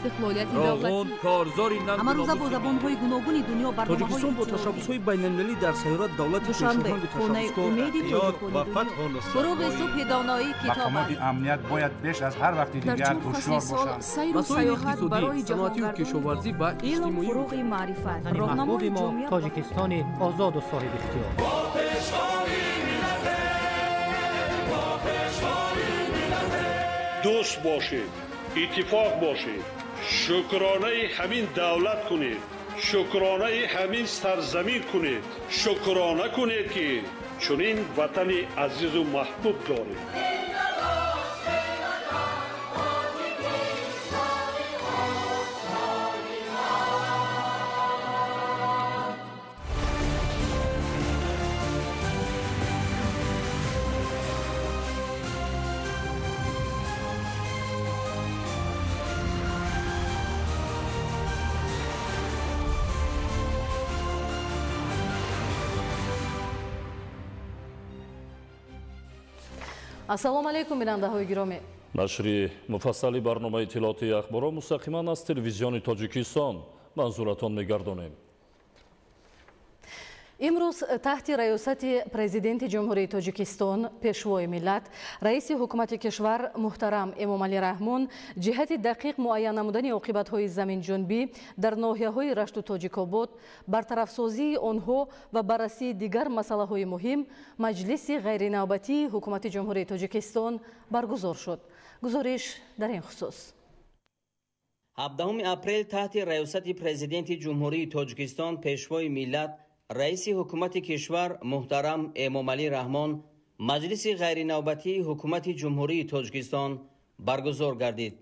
استقلالیت دولتی کارزاری نقد اما روزا با زبان‌های گوناگون دنیا تاجیکستان با تشبس‌های بین‌المللی در سیارات دولت پیشروند تشبسکار فروغ صبح دانایی مقامات امنیت باید بیش از هر وقت دیگر هوشیار باشند. سیر و سیاحت برای صنعتی و کشاورزی و علم فروغ معرفت راهنمای ما تاجیکستان آزاد و صاحب اختیار. دوست باشید، اتفاق باشید، شکرانه همین دولت کنید، شکرانه همین سرزمین کنید، شکرانه کنید که چنین وطن عزیز و محبوب دارید. ассалому алайкум бинандаҳои гиромӣ. нашри муфассали барномаи иттилооти ахборот мустақиман аз телевизиони тоҷикистон манзуратон мегардонем. имрӯз таҳти раёсати президенти ҷумҳурии тоҷикистон пешвои миллат раиси ҳукумати кишвар муҳтарам эмомалӣ раҳмон ҷиҳати дақиқ муайян намудани оқибатҳои заминҷунбӣ дар ноҳияҳои рашту тоҷикобод, бартарафсозии онҳо ва баррасии дигар масъалаҳои муҳим маҷлиси ғайринавбатии ҳукумати ҷумҳурии тоҷикистон баргузор шуд. гузориш дар ин хусус. 17 апрел таҳти раёсати президенти ҷумҳурии тоҷикистон пешвои миллат раиси ҳукумати кишвар муҳтарам эмомалӣ раҳмон маҷлиси ғайринавбатии ҳукумати ҷумҳурии тоҷикистон баргузор гардид.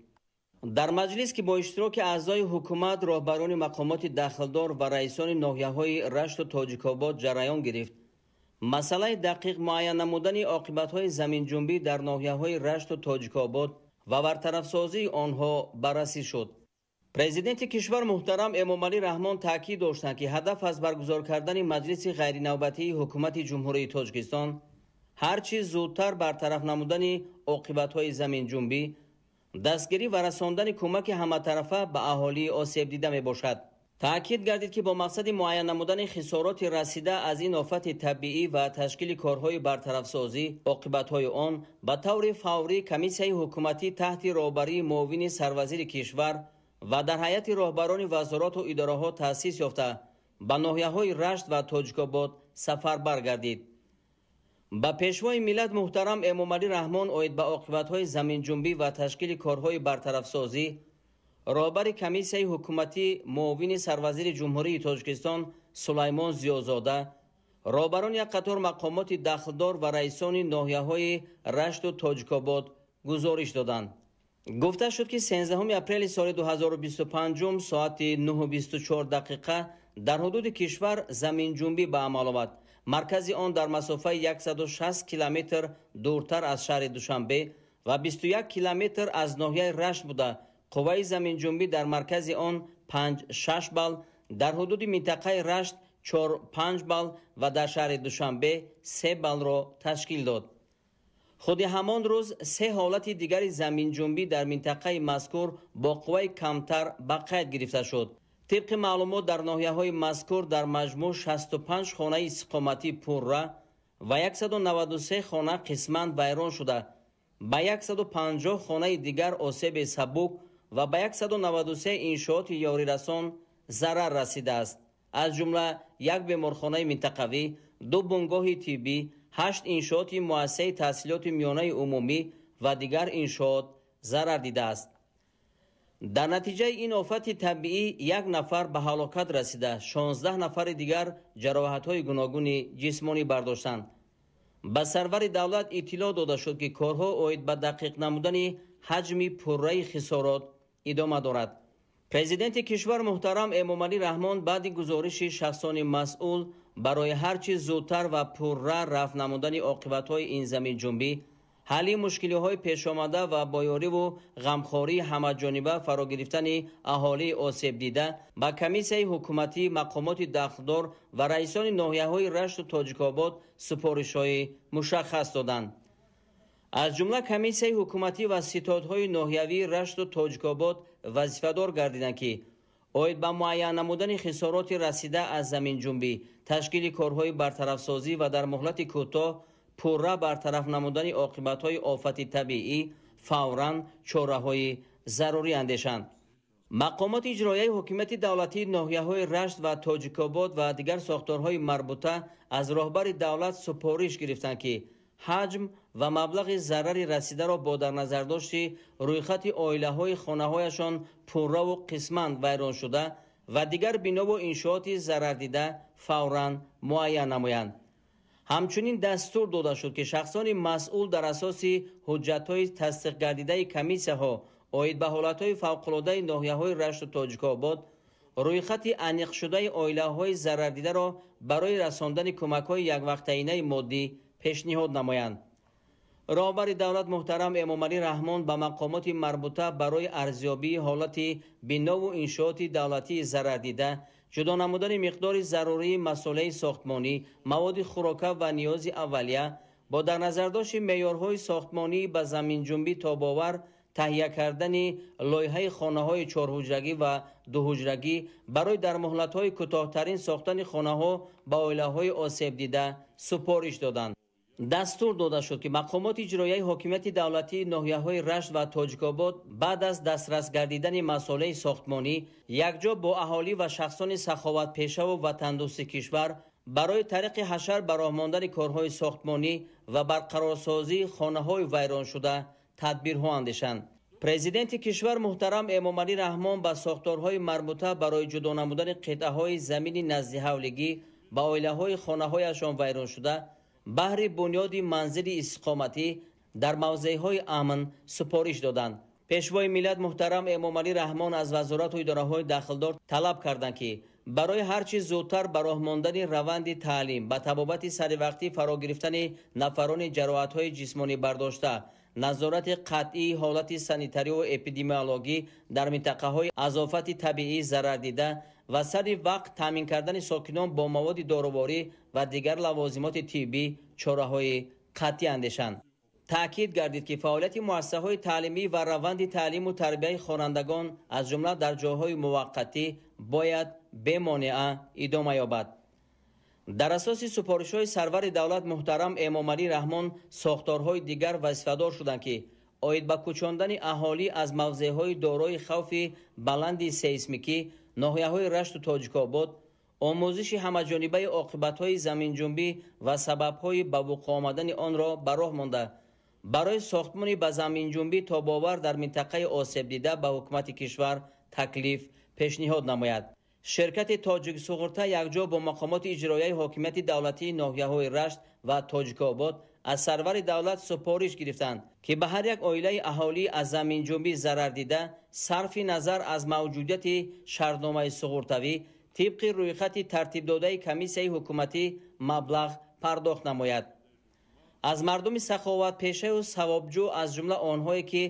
дар маҷлис ки бо иштироки аъзои ҳукумат, роҳбарони мақомоти дахлдор ва раисони ноҳияҳои рашту тоҷикобод ҷараён гирифт, масъалаи дақиқ муайян намудани оқибатҳои заминҷунбӣ дар ноҳияҳои рашту тоҷикобод ва бартарафсозии онҳо баррасӣ шуд. президенти кишвар муҳтарам эмомалӣ раҳмон таъкид доштанд ки ҳадаф аз баргузор кардани маҷлиси ғайринавбатии ҳукумати ҷумҳурии тоҷикистон ҳар чиз зудтар бартараф намудани оқибатҳои заминҷунбӣ, дастгирӣ ва расондани кӯмаки ҳаматарафа ба аҳолии осебдида мебошад. таъкид гардид ки бо мақсади муайян намудани хисороти расида аз ин офати табиӣ ва ташкили корҳои бартарафсозӣ оқибатҳои он ба таври фаврӣ комиссияи ҳукуматӣ таҳти роҳбарии муовини сарвазири кишвар ва дар ҳайати роҳбарони вазороту идораҳо таъсис ёфта ба ноҳияҳои рашт ва тоҷикобод сафарбар гардид. ба пешвои миллат муҳтарам эмомалӣ раҳмон оид ба оқибатҳои заминҷунбӣ ва ташкили корҳои бартарафсозӣ роҳбари комиссияи ҳукуматӣ муовини сарвазири ҷумҳурии тоҷикистон сулаймон зиёзода, роҳбарони як қатор мақомоти дахлдор ва раисони ноҳияҳои рашту тоҷикобод гузориш доданд. гуфта шуд ки 13 апрели соли 2025 соати 9:24 дар ҳудуди кишвар заминҷунбӣ ба амал омад. маркази он дар масофаи 160 километр дуртар аз шаҳри душанбе ва 21 километр аз ноҳияи рашт буда, қувваи заминҷунбӣ дар маркази он 5-6 балл, дар ҳудуди минтақаи рашт 4-5 балл ва дар шаҳри душанбе 3 баллро ташкил дод. худи ҳамон рӯз се ҳолати дигари заминҷунбӣ дар минтақаи мазкур бо қувваи камтар ба қайд гирифта шуд. тибқи маълумот дар ноҳияҳои мазкур дар маҷмӯъ 65 хонаи истиқоматӣ пурра ва 193 хона қисман вайрон шуда, ба 150 хонаи дигар осеби сабук ва ба 193 иншооти ёрирасон зарар расидааст. аз ҷумла як беморхонаи минтақавӣ, 2 бунгоҳи тиббӣ, 8 иншооти муассисаи таҳсилоти миёнаи умумӣ ва дигар иншоот зарар дидааст. дар натиҷаи ин офати табиӣ 1 нафар ба ҳалокат расида, 16 нафари дигар ҷароҳатҳои гуногуни ҷисмонӣ бардоштанд. ба сарвари давлат иттилоъ дода шуд ки корҳо оид ба дақиқ намудани ҳаҷми пурраи хисорот идома дорад. президенти кишвар муҳтарам эмомалӣ раҳмон баъди гузориши шахсони масъул барои ҳар чиз зудтар ва пурра рафт намудани оқибатҳои ин заминҷунбӣ, ҳалли мушкилиҳои пешомада ва бо ёриву ғамхории ҳамаҷониба фаро гирифтани аҳолии осебдида ба комиссияи ҳукуматӣ, мақомоти дахлдор ва раисони ноҳияҳои рашту тоҷикобод супоришҳои мушаххас доданд. аз ҷумла комиссияи ҳукуматӣ ва ситодҳои ноҳиявии рашту тоҷикобод вазифадор гардиданд ки оид ба муайян намудани хисороти расида аз заминҷунбӣ, ташкили корҳои бартарафсозӣ ва дар муҳлати кӯтоҳ пурра бартараф намудани оқибатҳои офати табиӣ фавран чораҳои зарурӣ андешанд. мақомоти иҷроияи ҳокимияти давлатии ноҳияҳои Рашт ва Тоҷикобод ва дигар сохторҳои марбута аз роҳбари давлат супориш гирифтанд ки ҳаҷм ва маблағи зарари расидаро бо дар назардошти рӯйхати оилаҳои хонаҳояшон пурраву қисман вайрон шуда ва дигар бинову иншооти зарардида фавран муайян намоянд. ҳамчунин дастур дода шуд ки шахсони масъул дар асоси ҳуҷҷатҳои тасдиқгардидаи комиссияҳо оид ба ҳолатҳои фавқулодаи ноҳияҳои Рашту Тоҷикобод рӯйхати аниқшудаи оилаҳои зарардидаро барои расондани кӯмакҳои яквақтаинаи моддӣ пешниҳод намоянд. роҳбари давлат муҳтарам Эмомалӣ Раҳмон ба мақомоти марбута барои арзёбии ҳолати бинову иншооти давлатии зарардида, ҷудо намудани миқдори зарурии масъулияи сохтмонӣ, маводи хӯрока ва ниёзи аввалия бо дар назардошти меъёрҳои сохтмонӣ ба заминҷунбӣ тобовар таҳия кардани лоиҳаи хонаҳои чорҳуҷрагӣ ва дуҳуҷрагӣ барои дар муҳлатҳои кӯтоҳтарин сохтани хонаҳо ба оилаҳои осебдида супориш доданд. дастур дода шуд ки мақомоти иҷроияи ҳокимияти давлатии ноҳияҳои Рашт ва Тоҷикобод баъд аз дастрас гардидани масъулияи сохтмонӣ якҷо бо аҳолӣ ва шахсони саховатпешаву ватандӯсти кишвар барои тариқи ҳашар ба роҳ мондани корҳои сохтмонӣ ва барқарорсозии хонаҳои вайроншуда тадбирҳо андешанд. президенти кишвар муҳтарам Эмомалӣ Раҳмон ба сохторҳои марбута барои ҷудо намудани қитъаҳои замини назди ҳавлигӣ ба оилаҳои хонаҳояшон вайроншуда баҳри бунёди манзили истиқоматӣ дар мавзеъҳои амн супориш доданд. пешвои миллат муҳтарам Эмомалӣ Раҳмон аз вазорату идораҳои дахлдор талаб карданд ки барои ҳарчи зудтар ба роҳ мондани раванди таълим ба табобати саривақтӣ фаро гирифтани нафарони ҷароҳатҳои ҷисмонӣ бардошта, назорати қатъии ҳолати санитариву эпидемиологӣ дар минтақаҳои аз офати табиӣ зарардида ва сари вақт таъмин кардани сокинон бо маводи дороворӣ ва дигар лавозимоти тиббӣ чораҳои қатъӣ андешанд. таъкид гардид ки фаъолияти муассисаҳои таълимӣ ва раванди таълиму тарбияи хонандагон аз ҷумла дар ҷойҳои муваққатӣ бояд бемонеа идома ёбад. дар асоси супоришҳои сарвари давлат муҳтарам Эмомалӣ Раҳмон сохторҳои дигар вазифадор шуданд ки оид ба кӯчондани аҳолӣ аз мавзеъҳои дорои хавфи баланди сейсмикӣ ноҳияҳои Рашту Тоҷикобод, омӯзиши ҳамаҷонибаи оқибатҳои заминҷунбӣ ва сабабҳои ба вуқӯъ омадани онро ба роҳ монда барои сохтмони ба заминҷунбӣ тобовар дар минтақаи осебдида ба ҳукумати кишвар таклиф пешниҳод намояд. ширкати Тоҷик суғурта якҷо бо мақомоти иҷроияи ҳокимияти давлатии ноҳияҳои Рашт ва Тоҷикобод аз сарвари давлат супориш гирифтанд ки ба ҳар як оилаи аҳолӣ аз заминҷунбӣ зарардида сарфи назар аз мавҷудияти шартномаи суғуртавӣ тибқи рӯйхати тартибдодаи комиссияи ҳукуматӣ маблағ пардохт намояд. аз мардуми саховатпешаву савобҷӯ аз ҷумла онҳое ки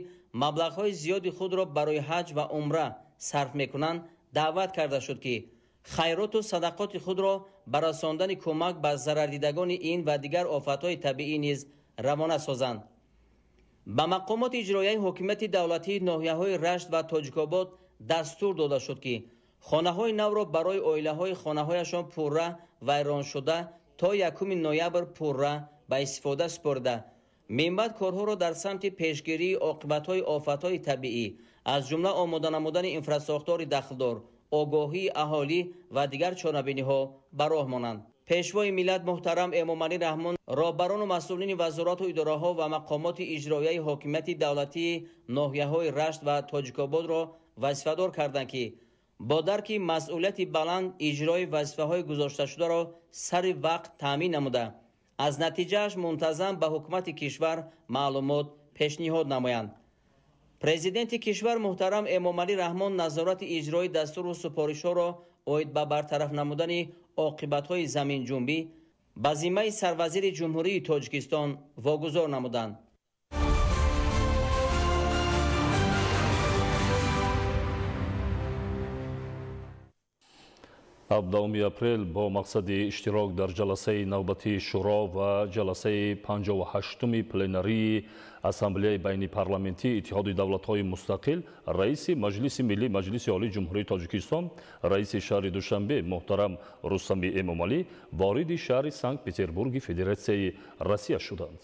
маблағҳои зиёди худро барои ҳаҷ ва умра сарф мекунанд даъват карда шуд ки хайроту садақоти худро ба расондани кӯмак ба зарардидагони ин ва дигар офатҳои табиӣ низ равона созанд. ба мақомоти иҷроияи ҳокимияти давлатии ноҳияҳои Рашт ва Тоҷикобод дастур дода шуд ки хонаҳои навро барои оилаҳои хонаҳояшон пурра вайрон шуда то 1 ноябр пурра ба истифода супорида, минбаъд корҳоро дар самти пешгирии оқибатҳои офатҳои табиӣ аз ҷумла омода намудани инфрасохтори дахлдор, огоҳии аҳолӣ ва дигар чорабиниҳо ба роҳ монанд. пешвои миллат муҳтарам Эмомалӣ Раҳмон роҳбарону масъулини вазорату идораҳо ва мақомоти иҷроияи ҳокимияти давлатии ноҳияҳои Рашт ва Тоҷикободро вазифадор карданд ки бо дарки масъулияти баланд иҷрои вазифаҳои гузошташударо сари вақт таъмин намуда аз натиҷааш мунтазам ба ҳукумати кишвар маълумот пешниҳод намоянд. президенти кишвар муҳтарам Эмомалӣ Раҳмон назорати иҷрои дастуру супоришҳоро оид ба бартараф намудани оқибатҳои заминҷунбӣ ба зиммаи сарвазири ҷумҳурии Тоҷикистон вогузор намуданд. 17 апрел با مقصد اشتراک در جلسه نوبتی شورا و جلسه 58 پلنری اسامبله بین پارلمنتی اتحاد دولت‌های مستقل رئیس مجلس ملی مجلس عالی جمهوری تاجیکستان رئیس شهر دوشنبه محترم رستم امامعلی وارد شهر سنت پتربورگ فدراسیای روسیه شدند.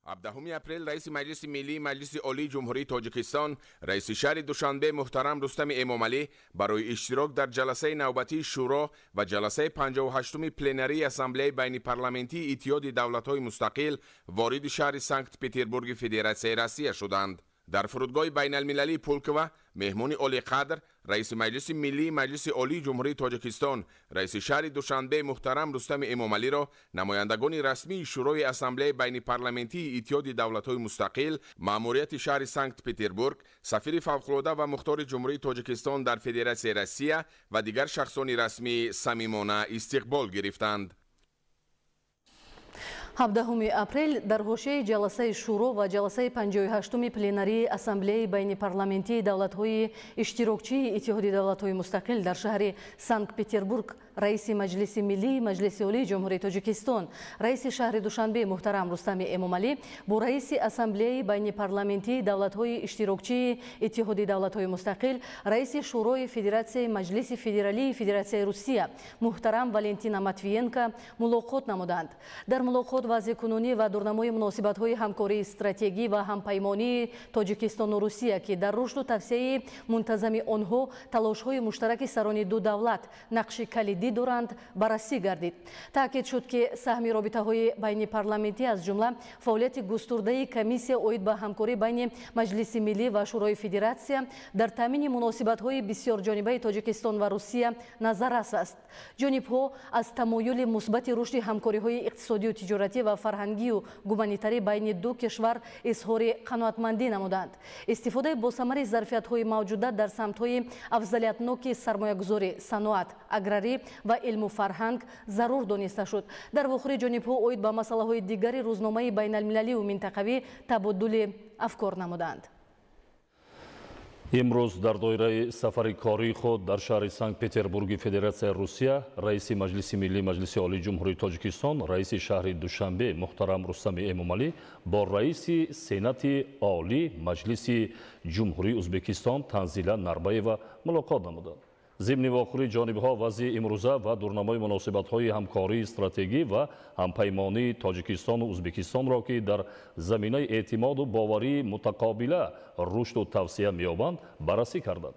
17 اپریل رئیس مجلس ملی مجلس عالی جمهوری تاجیکستان رئیس شهر دوشنبه محترم رستم امامعلی برای اشتراک در جلسه نوبتی شورا و جلسه 58 پلنری اسامبله بین پارلمنتی اتحاد دولت‌های مستقل وارد شهر سنت پتربورگ فدراسیای روسیه شدند. در فرودگاه بین المللی پولکوه مهمون عالی قدر رئیس مجلس ملی مجلس عالی جمهوری تاجیکستان رئیس شهر دوشنبه محترم رستم امامعلی را نمایندگان رسمی شورای اسامبله بین پارلمنتی اتحاد دولت‌های مستقل مأموریت شهر سنت پتربورگ سفیر فوق‌العاده و مختار جمهوری تاجیکستان در فدراسیای روسیه و دیگر شخصان رسمی صمیمانه استقبال گرفتند. 17 اپریل در حوشه جلسه شورا و جلسه 58 پلنری اسامبله بین پارلمنتی دولت‌های اشتراکچی اتحاد دولت‌های مستقل در شهر سنت پتربورگ رئیس مجلس ملی مجلس عالی جمهوری تاجیکستان رئیس شهر دوشنبه محترم رستم امامعلی با رئیس اسامبله بین پارلمنتی دولت‌های اشتراکچی اتحاد دولت‌های مستقل رئیس شورای فدراسیای مجلس فدرالی فدراسیای روسیه محترم والنتینا ماتویینکو ملاقات نمودند. در ملاقات وضع کنونی و دورنمای مناسبت‌های همکاری استراتژی و همپیمانی تاجیکستان و روسیه که در رشد و توسعه منتظم آنها تلاش‌های مشترک سران دو دولت نقش کلیدی دارند بررسی گردید. تاکید شد که سهم رابطه‌های بین پارلمنتی از جمله فعالیت گسترده کمیسیون عاید به همکاری بین مجلس ملی و شورای فدراسیه در تامین مناسبت‌های بسیار جانبه تاجیکستان و روسیه نظررس است. جانب‌ها از تمایل مثبت رشد همکاری‌های اقتصادی و تجارتی و فرهنگی و گومانیتاری بین دو کشور اظهار قناعتمندی نمودند. استفاده با ثمر ظرفیت‌های موجوده در سمت‌های افضلیتناک سرمایه‌گذاری، صنعت، اگراری و علم و فرهنگ ضرور دانسته شد. در واخر جانب‌ها عاید به مسائل دیگر روزنامه بین المللی و منطقوی تبادل افکار نمودند. امروز در دایره سفر کاری خود در شهر سنت پتربورگ فدراسیای روسیه رئیس مجلس ملی مجلس عالی جمهوری تاجیکستان رئیس شهر دوشنبه محترم رستم امامعلی با رئیس سنات عالی مجلس جمهوری ازبکستان تنزیلا نربایeva ملاقات نمودند. ضمن واخر جانب‌ها وضع امروزه و دورنمای مناسبت‌های همکاری استراتژی و همپیمانی تاجیکستان و ازبکستان را که در زمینه اعتماد و باوری متقابله رشد و توسعه می‌یابند بررسی کردند.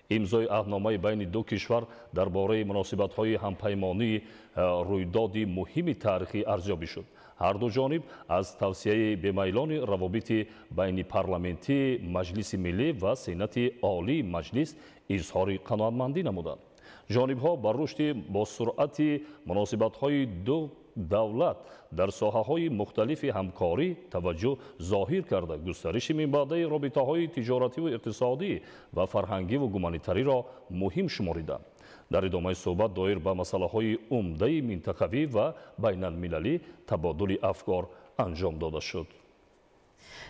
امضای عهدنامه بین دو کشور درباره مناسبت‌های همپیمانی رویدادی مهم تاریخی ارزیابی شد. هر دو جانب از توسعه بمیلان روابط بین پارلمنتی مجلس ملی و سنات عالی مجلس اظهار قناعتمندی نمودند. جانب‌ها بر رشد با سرعت مناسبت‌های دو دولت در ساحه‌های مختلف همکاری توجه ظاهر کرده گسترش منبع رابطه‌های تجارتی و اقتصادی و فرهنگی و گومانیتاری را مهم شمردند. در ادامه صحبت دایر به مسائل‌های عمده منطقوی و بین المللی تبادل افکار انجام داده شد.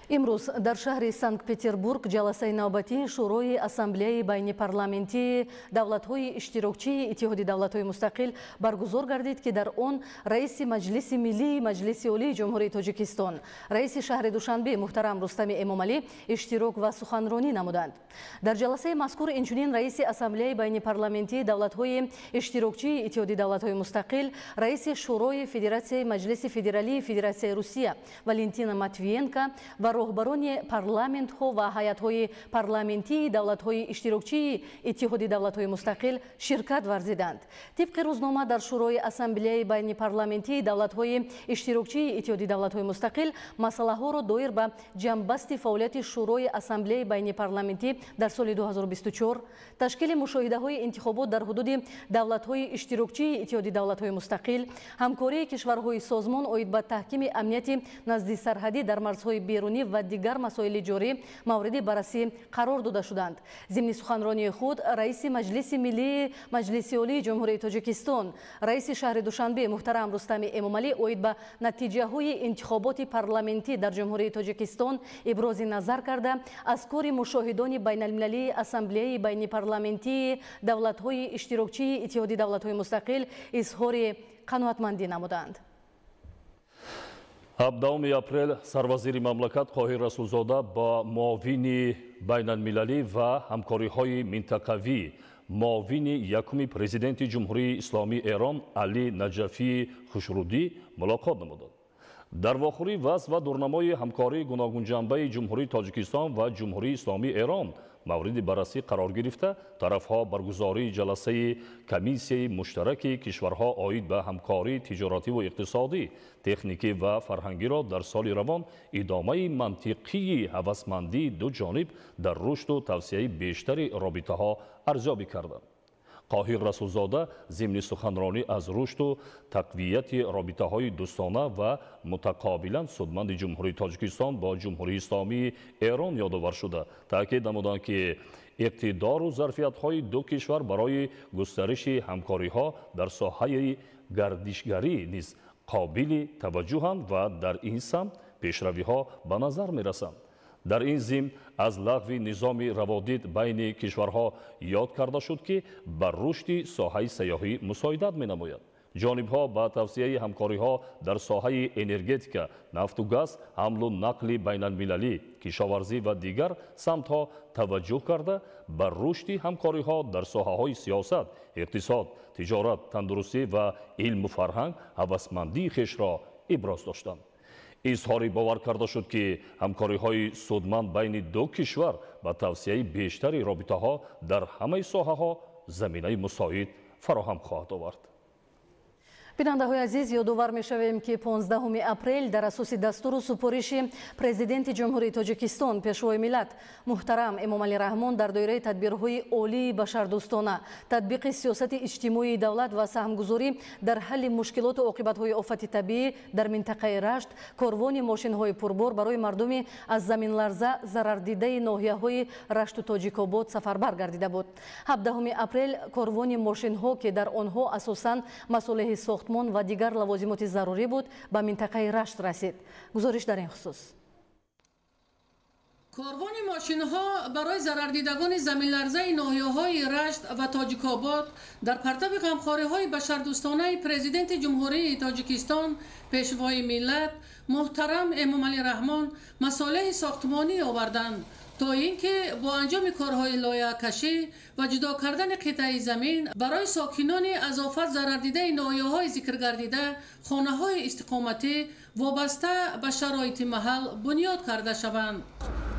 امروز در شهر سنت پتربورگ جلسه نوبتی شورای اسامبله بین پارلمنتی دولت‌های اشتراکچی اتحاد دولت‌های مستقل برگزار گردید که در آن رئیس مجلس ملی مجلس عالی جمهوری تاجیکستان رئیس شهر دوشنبه محترم رستم امامعلی اشتراک و سخنرانی نمودند. در جلسه مذکور اینچنین رئیس اسامبله بین پارلمنتی دولت‌های اشتراکچی اتحاد دولت‌های مستقل رئیس شورای فدراسیای مجلس فدرالی فدراسیای روسیه والنتینا ماتویینکو و راهبران پارلمنت ها و هیئت های پارلمنتی دولت های اشتراکچی اتحاد دولت های مستقل شرکت ورزیدند. طبق روزنامه در شورای اسامبله بین پارلمنتی دولت های اشتراکچی اتحاد دولت های مستقل مسئله ها را دایر به جنببست فعالیت شورای اسامبله بین پارلمنتی در سال 2024 تشکیل مشاهده های انتخابات در حدود دولت های اشتراکچی اتحاد دولت های مستقل همکاری کشورهای سازمان عاید به تحکیم امنیت نزد سرحدی در مرزهای بیرونی و دیگر مسائل جاری مورد بررسی قرار داده شدند. ضمن سخنرانی خود رئیس مجلس ملی مجلس عالی جمهوری تاجیکستان رئیس شهر دوشنبه محترم رستم امامعلی اوید به نتیجه های انتخابات پارلمانتی در جمهوری تاجیکستان ابراز نظر کرده از کار مشاهدان بین المللی اسامبله بین پارلمانتی دولت های اشتراکچی اتحادیه دولت های مستقل اظهار قناعتمندی نمودند. 17 اپریل سروزیر مملکت قاهر رسولزاده با معاون بین المللی و همکاری های منطقوی معاون یکم پرزیدنت جمهوری اسلامی ایران علی نجفی خوشرودی ملاقات نمودند. در واخوری وضع و دورنمای همکاری گوناگون جنبه جمهوری تاجیکستان و جمهوری اسلامی ایران مورد بررسی قرار گرفته طرفها برگزاری جلسه کمیسیه مشترک کشورها عاید به همکاری تجارتی و اقتصادی، تکنیکی و فرهنگی را در سال روان ادامه منطقی هوسمندی دو جانب در رشد و توسعه بیشتر رابطه ها ارزیابی کردند. قاهر رسولزاده ضمن سخنرانی از رشد و تقویت رابطه های دوستانه و متقابلا سودمند جمهوری تاجیکستان با جمهوری اسلامی ایران یادآور شده تاکید نمودند که اقتدار و ظرفیت های دو کشور برای گسترش همکاری ها در ساحه گردشگری نیز قابل توجهند و در این سمت پیشروی ها به نظر می رسند. در این ضمن از لغو نظام روابط بین کشورها یاد کرده شد که بر رشد ساحه سیاحی مساعدت می نماید. جانبها با توسعه همکاری ها در ساحه انرژتیک، نفت و گاز، حمل و نقل بین المللی، کشاورزی و دیگر سمت ها توجه کرده بر رشد همکاری ها در ساحه های سیاست، اقتصاد، تجارت، تندرستی و علم و فرهنگ هوسمندی خویش را ابراز داشتند. اظهار باور کرده شد که همکاری های سودمند بین دو کشور با توسعه بیشتر رابطه ها در همه ساحه ها زمینه مساعد فراهم خواهد آورد. بیننده های عزیز یادآور می شویم که 15 اپریل در اساس دستور و سپارش پرزیدنت جمهوری تاجیکستان پیشوای ملت محترم امامعلی رحمان در دایره تدبیرهای عالی بشردوستانه تطبیق سیاست اجتماعی دولت و سهمگذاری در حل مشکلات و عاقبت‌های آفت طبیعی در منطقه رشت کاروان ماشین‌های پربار برای مردم از زمین لرزه ضرر دیده ناحیه‌های رشت و تاجیک‌آباد سفربر گردیده بود. 17 اپریل کاروان ماشین‌ها که در آنها اساساً مصالح ساختمان و دیگر لوازمات ضروری بود به منطقه رشت رسید. گزارش در این خصوص. کاروان ماشین‌ها برای ضرردیدگان زمین لرزه ناحیه‌های رشت و تاجیک‌آباد در پرتو غمخوری‌های بشردوستانه پرزیدنت جمهوری تاجیکستان پیشوای ملت محترم امامعلی رحمان مصالح ساختمانی آوردند تا اینکه با انجام کارهای لایحه‌کشی و جدا کردن قطعه زمین برای ساکنان از آفت ضرر دیده ناحیه‌های ذکر گردیده خانه‌های استقامتی وابسته به شرایط محل بنیاد کرده شوند.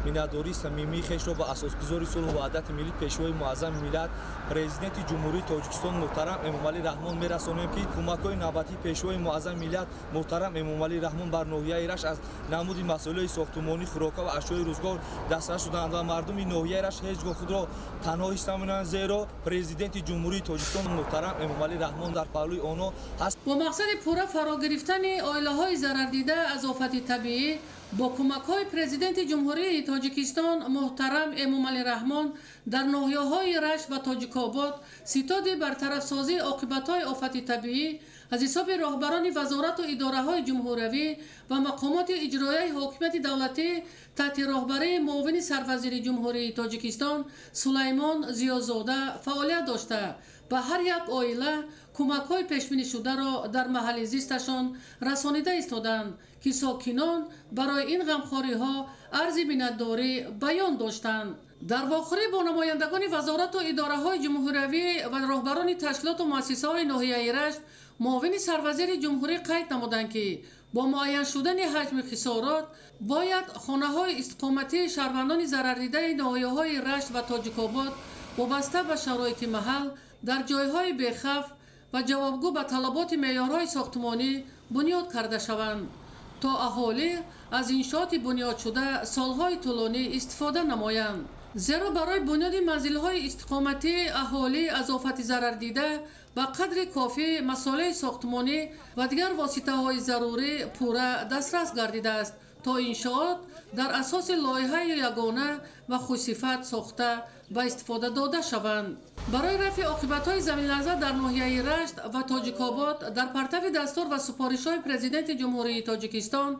مینادوری صمیمی خویش را با اساسگذاری صلح و وحدت ملی پیشوای معظم ملت پرزیدنت جمهوری تاجیکستان محترم امامعلی رحمان میرسانیم که کمک‌های نوبتی پیشوای معظم ملت محترم امامعلی رحمان بر ناحیه رشت از نمود مسائل ساختمانی، خوراک و اشیاء روزگار دسترس شدند و مردم ناحیه رشت هیچگاه خود را تنها نمی‌دانند زیرا پرزیدنت جمهوری تاجیکستان محترم امامعلی رحمان در پهلوی آنها هست. با مقصد پورا فرا گرفتن عائله‌های ضرر دیده از آفت طبیعی با کمک‌های پرزیدنت جمهوری تاجیکستان محترم امامعلی رحمان در ناحیه‌های رشت و تاجیک‌آباد ستاد برطرف‌سازی عاقبت‌های آفت طبیعی از حساب راهبران وزارت و اداره‌های جمهوری و مقامات اجرایی حکومت دولتی تحت راهبری معاون سروزیر جمهوری تاجیکستان سلیمان زیازاده فعالیت داشته به هر یک عائله کمک‌های پیش‌بینی شده را در محل زیستشان رسانیده ایستادند که ساکنان برای این غمخوری‌ها عرض منتداری بیان داشتند. در واخوری با نمایندگان وزارت و اداره‌های جمهوری و راهبران تشکیلات و مؤسسه‌های ناحیه رشت معاون سروزیر جمهوری قید نمودند که با معین شدن حجم خسارات باید خانه‌های استقامتی شهروندان ضرر دیده ناحیه‌های رشت و تاجیک‌آباد وابسته به شرایط محل در جایهای بی‌خوف و جوابگو به طلبات معیارهای ساختمانی بنیاد کرده شوند تا اهالی از انشاءات بنیاد شده سالهای طولانی استفاده نمایند. زیرا برای بنیاد منزل‌های استقامتی اهالی از آفت ضرر دیده به قدر کافی مصالح ساختمانی و دیگر واسطه‌های ضروری پورا دسترس گردیده است то иншоот дар асоси лоиҳаи ягона ва хусифат сохта ба истифода дода шаванд. барои рафъи оқибатҳои заминларза дар ноҳияи рашт ва тоҷикобод дар партави дастур ва супоришҳои президенти ҷумҳурии тоҷикистон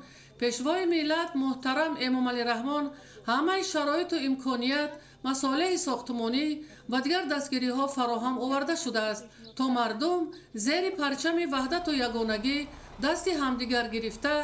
пешвои миллат муҳтарам эмомалӣ раҳмон ҳамаи шароиту имконият масолеҳи сохтмонӣ ва дигар дастгириҳо фароҳам оварда шудааст то мардум зери парчами ваҳдату ягонагӣ дасти ҳамдигар гирифта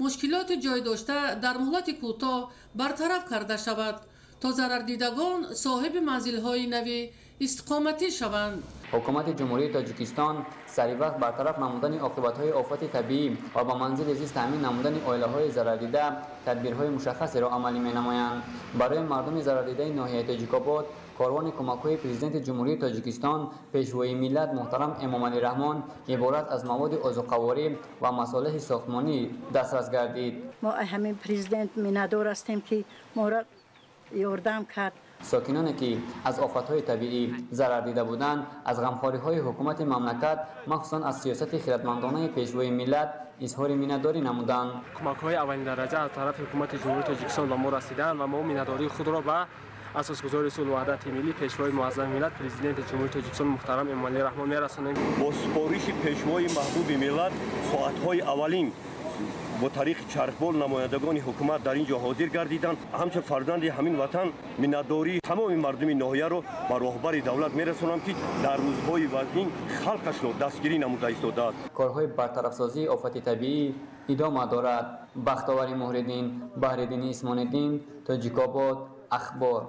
мушкилоти ҷойдошта дар муҳлати кӯтоҳ бартараф карда шавад то зарардидагон соҳиби манзилҳои нави истиқоматӣ шаванд. ҳукумати ҷумҳурии тоҷикистон саривақт бартараф намудани оқибатҳои офати табиӣ ва ба манзили зист таъмин намудани оилаҳои зарардида тадбирҳои мушаххасеро амалӣ менамоянд. барои мардуми зарардидаи ноҳияи тоҷикобод корвони кӯмакҳои президенти ҷумҳурии тоҷикистон пешвои миллат муҳтарам эмомалӣ раҳмон иборат аз маводи озуқаворӣ ва масолиҳи сохтмонӣ дастрас гардид. мо ҳамин президент миннатдор ҳастем ки моро ёрдам кард. сокиноне ки аз офатҳои табиӣ зарар дида буданд аз ғамхориҳои ҳукумати мамлакат махсусан аз сиёсати хиратмандонаи пешвои миллат изҳори миннатдорӣ намуданд. кӯмакҳои аввалин дараҷа аз тарафи ҳукумати ҷумҳурии тоҷикистон ба мо расиданд ва мо миннатдории худро ба асосгузори сулҳу ваҳдати миллӣ пешвои муаззами миллат президенти ҷумҳурии тоҷикистон муҳтарам эмомалӣ раҳмон мерасонем. бо супориши пешвои маҳбуби миллат соатҳои аввалин бо тариқи чархбол намояндагони ҳукумат дар ин ҷо ҳозир гардиданд. ҳамчун фарзанди ҳамин ватан миннатдории тамоми мардуми ноҳияро ба роҳбари давлат мерасонам ки дар рӯзҳои вазнин халқашро дастгирӣ намуда истодааст. корҳои бартарафсозии офати табиӣ идома дорад. бахтовари муҳриддин, баҳриддини исмониддин, тоҷикобод, ахбор.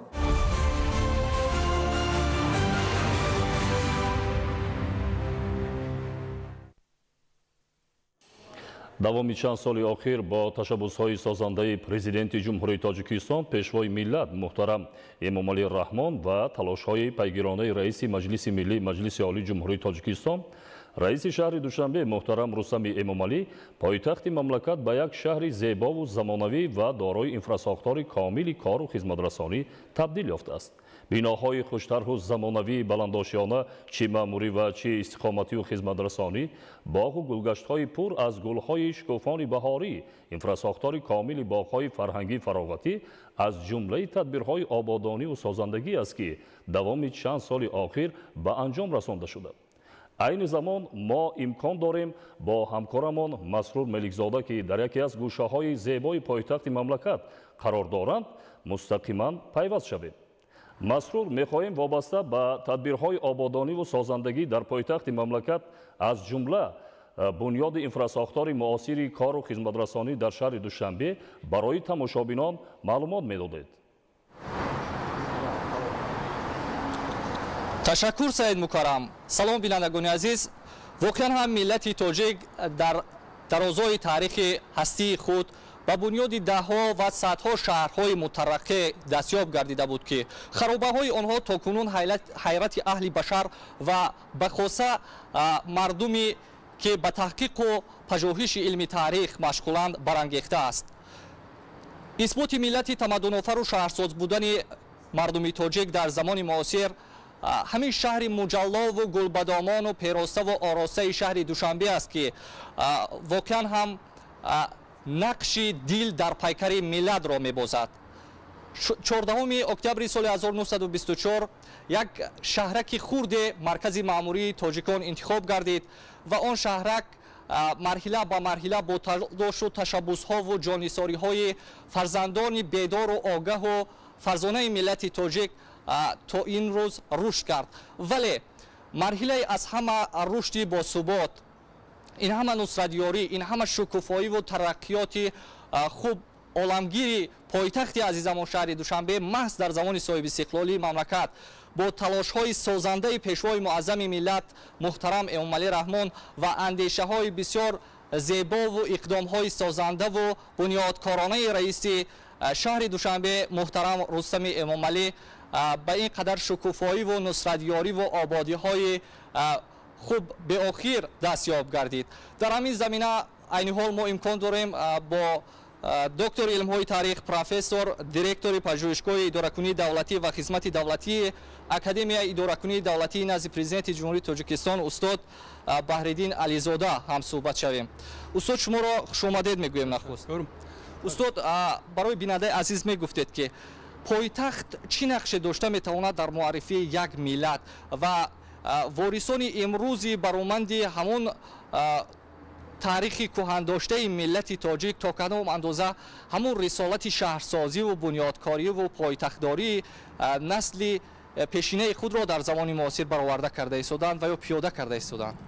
давоми чанд соли охир бо ташаббусҳои созандаи президенти ҷумҳурии тоҷикистон пешвои миллат муҳтарам эмомалӣ раҳмон ва талошҳои пайгиронаи раиси маҷлиси миллии маҷлиси олии ҷумҳурии тоҷикистон раиси шаҳри душанбе муҳтарам рустами эмомалӣ пойтахти мамлакат ба як шаҳри зебову замонавӣ ва дорои инфрасохтори комили кору хизматрасонӣ табдил ёфтааст. биноҳои хуштарҳу замонавии баландошиёна чӣ маъмурӣ ва чӣ истиқомативу хизматрасонӣ боғу гулгаштҳои пур аз гулҳои шукуфони баҳорӣ инфрасохтори комили боғҳои фарҳангӣ фароғатӣ аз ҷумлаи тадбирҳои ободониву созандагӣ аст ки давоми чанд соли охир ба анҷом расонда шуда. айни замон мо имкон дорем бо ҳамкорамон Масрур Меликзода ки дар яке аз гӯшаҳои зебои пойтахти мамлакат қарор доранд мустақиман пайваст шавем. масрур мехоҳем вобаста ба тадбирҳои ободониву созандагӣ дар пойтахти мамлакат аз ҷумла бунёди инфрасохтори муосири кору хизматрасонӣ дар шаҳри душанбе барои тамошобинон маълумот медодед. ташаккур Саид Мукаррам. салом бинандагони азиз. воқеан ҳам миллати тоҷик дар дарозои тарихи ҳастии худ ба бунёди даҳҳо ва садҳо шаҳрҳои мутараққӣ дастёб гардида буд ки харобаҳои онҳо то кунун ҳайрати аҳли башар ва бахоса мардуми ки ба таҳқиқу пажӯҳиши илми таърих машғуланд барангехтааст. исботи миллати тамаддунофару шаҳрсоз будани мардуми тоҷик дар замони муосир ҳамин шаҳри муҷаллову гулбадомону пероставу оростаи шаҳри душанбе аст ки воқеан ҳам нақши дил дар пайкари миллатро мебозад. 14 октябри соли 1924 як шаҳраки хурде маркази маъмурии тоҷикон интихоб гардид ва он шаҳрак марҳила ба марҳила бо талошу ташаббусҳову ҷонисориҳои фарзандони бедору огаҳу фарзонаи миллати тоҷик то ин рӯз рушд кард. вале марҳилаи аз ҳама рушди босубот, ин ҳама нусратёрӣ, ин ҳама шукуфоиву тараққиёти хуб оламгири пойтахти азизамон шаҳри душанбе маҳз дар замони соҳибистиқлолии мамлакат бо талошҳои созандаи пешвои муаззами миллат муҳтарам эмомалӣ раҳмон ва андешаҳои бисёр зебову иқдомҳои созандаву бунёдкоронаи раиси шаҳри душанбе муҳтарам рустами эмомалӣ ба ин қадар шукуфоиву нусратёриву ободиҳои хуб беохир дастёб гардид. дар ҳамин замина айни ҳол мо имкон дорем бо доктори илмҳои таърих, профессор, директори пажӯҳишгоҳи идоракунии давлатӣ ва хизмати давлатии академияи идоракунии давлатии назди президенти ҷумҳурии тоҷикистон устод Баҳриддин Ализода ҳам суҳбат шавем. устод, шуморо хушомадед мегӯем. нахуст استاد برای بیننده عزیز میگفتید که پایتخت چی نقش داشته میتواند در معرفی یک ملت و وارثان امروزی برآمندی همون تاریخی کهن داشته ملت تاجیک تا کدام اندازه همون رسالت شهرسازی و بنیادکاری و پایتختداری نسل پیشینه خود را در زمان معاصر برآورده کرده ایستادند و یا پیاده کرده ایستادند.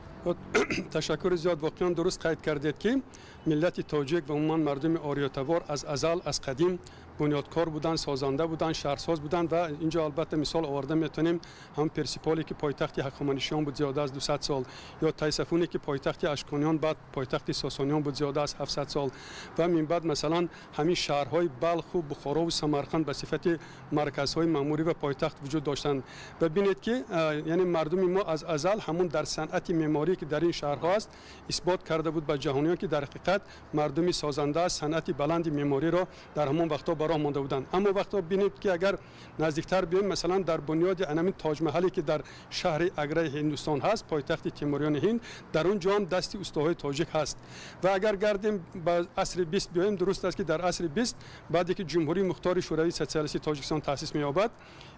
تشکر زیاد. واقعا درست قید کردید که ملت تاجیک و عموما مردم آریاتوار از ازل از قدیم بنیادکار بودن، سازنده بودن، شهرساز بودن و اینجا البته مثال آورده میتونیم هم پرسیپولی که پایتخت هخامنشیان بود زیاده از 200 سال، یا تایسفونی که پایتخت اشکانیان بعد پایتخت ساسانیان بود زیاده از 700 سال و من بعد مثلا همین شهرهای بلخ و بخارا و سمرقند به صفت مرکزهای مأموری و پایتخت وجود داشتند. و ببینید که یعنی مردم ما از ازل همون در صنعت معماری که در این شهرها است اثبات کرده بود به جهانیان که در حقیقت مردمی سازنده صنعت بلند معماری را در همون وقتا راه مانده بودند. اما وقتا ببینید که اگر نزدیکتر بیایم مثلا در بنیاد انمین تاج محلی که در شهر اگره هندوستان هست پایتخت تیموریان هند، در اونجا هم دستی استوهای تاجیک هست. و اگر گردیم به عصر 20 بیایم، درست است که در عصر 20 بعدی که جمهوری مختار شوروی سوسیالیستی تاجیکستان تأسیس می‌یابد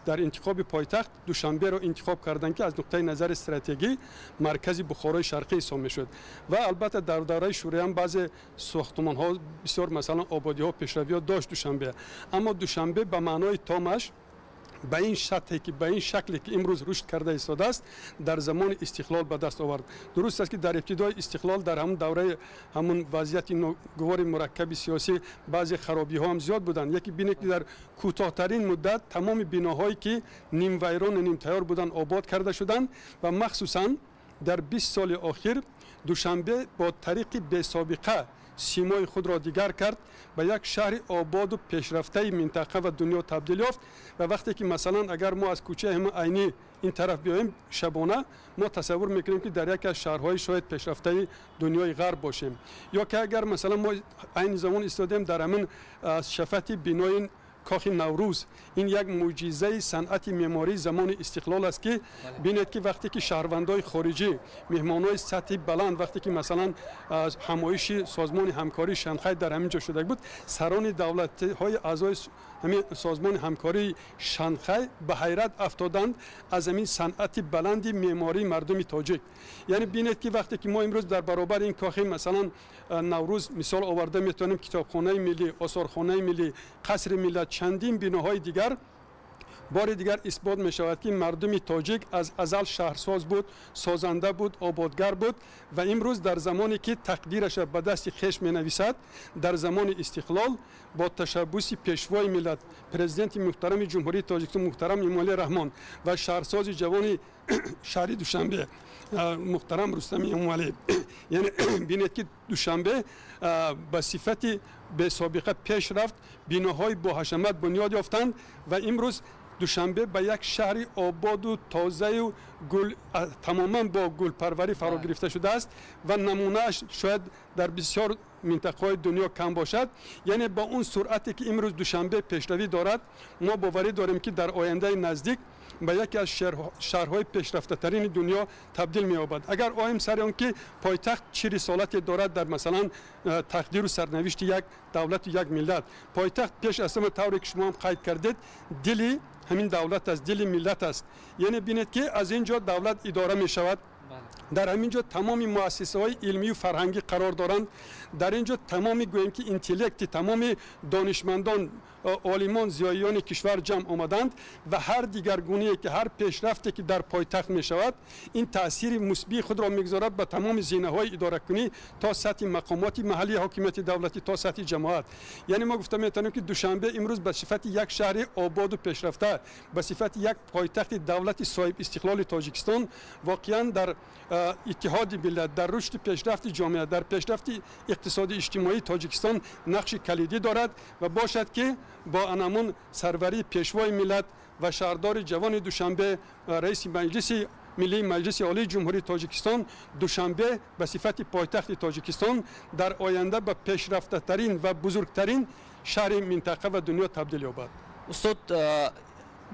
در انتخاب پایتخت دوشنبه را انتخاب کردند که از نقطه نظر استراتژی مرکز بخارای شرقی حساب می‌شد. و البته در دوره شوروی هم بعضی ساختمان‌ها بسیار مثلا آبادی‌ها پیشروی‌ها داشت دوشنبه، اما دوشنبه به معنای تامش به این سطحی که به این شکلی که امروز رشد کرده ایستاده است در زمان استقلال به دست آورد. درست است که در ابتدای استقلال در همون دوره همون وضعیت ناگوار مرکب سیاسی بعضی خرابی ها هم زیاد بودند. یکی بینید که در کوتاه‌ترین مدت تمام بناهایی که نیم ویران و نیم تیار بودند آباد کرده شدند و مخصوصا در 20 سال اخیر دوشنبه با طریق بی سابقه سیمای خود را دیگر کرد، به یک شهر آباد و پیشرفته منطقه و دنیا تبدیل یافت. و وقتی که مثلا اگر ما از کوچه هم عینی این طرف بیایم شبانه ما تصور میکنیم که در یک از شهرهای شاید پیشرفته دنیای غرب باشیم، یا که اگر مثلا ما عین زمان ایستادیم در همین شفت بنای کاخ نوروز، این یک معجزه صنعت معماری زمان استقلال است که ببینید که وقتی که شهروندان خارجی مهمانای سطح بلند وقتی که مثلا همایش سازمان همکاری شنغهای در همین جا شده بود، سران دولت‌های اعضای همین سازمان همکاری شنغهای به حیرت افتادند از همین صنعت بلند معماری مردم تاجیک. یعنی ببینید که وقتی که ما امروز در برابر این کاخ مثلا نوروز مثال آورده میتونیم کتابخانه ملی، آثارخانه ملی، قصر ملت، چندین بناهای دیگر، بار دیگر اثبات می شود که مردم تاجیک از ازل شهرساز بود، سازنده بود، آبادگر بود و امروز در زمانی که تقدیرش به دست خویش می نویسد در زمان استقلال با تشبث پیشوای ملت پرزیدنت محترم جمهوری تاجیکستان محترم امومالی رحمان و شهرساز جوان شهر دوشنبه محترم رستم امومالی، یعنی بینید که دوشنبه به صفت به سابقه پیش رفت، بناهای با حشمت بنیاد یافتند و امروز دوشنبه به یک شهر آباد و تازه و گل تماما با گل پروری فرا گرفته شده است و نمونهش شاید در بسیار منطقه‌های دنیا کم باشد. یعنی با اون سرعتی که امروز دوشنبه پیشروی دارد ما باوری داریم که در آینده نزدیک به یکی از شهرهای پیشرفته ترین دنیا تبدیل می یابد. اگر آیم سر آن که پایتخت چه رسالتی دارد در مثلا تقدیر و سرنوشت یک دولت و یک ملت، پایتخت پیش از همه طوری که شما هم قید کردید دلی همین دولت است، دل ملت است. یعنی بینید که از اینجا دولت اداره می شود، در همینجا تمامی مؤسسه های علمی و فرهنگی قرار دارند، در اینجا تمامی گوییم که اینتלקت تمامی دانشمندان عالمان زیایان کشور جمع آمدند و هر دیگرگونی که هر پیشرفتی که در پایتخت می شود این تاثیر مثبت خود را میگذارد به تمام زینه های اداره کنی تا سطح مقامات محلی حاکمیت دولتی تا سطح جماعت. یعنی ما گفتم میتونیم که دوشنبه امروز به صفت یک شهر آباد و پیشرفته، به صفت یک پایتخت دولت صاحب استقلال تاجیکستان واقعا در اتحاد ملت، در رشد پیشرفت جامعه، در پیشرفت اقتصادی اجتماعی تاجیکستان نقش کلیدی دارد و باشد که با انمون سروری پیشوای ملت و شهردار جوان دوشنبه رئیس مجلس ملی مجلس عالی جمهوری تاجیکستان دوشنبه به صفت پایتخت تاجیکستان در آینده به پیشرفته ترین و بزرگترین شهر منطقه و دنیا تبدیل یابد. استاد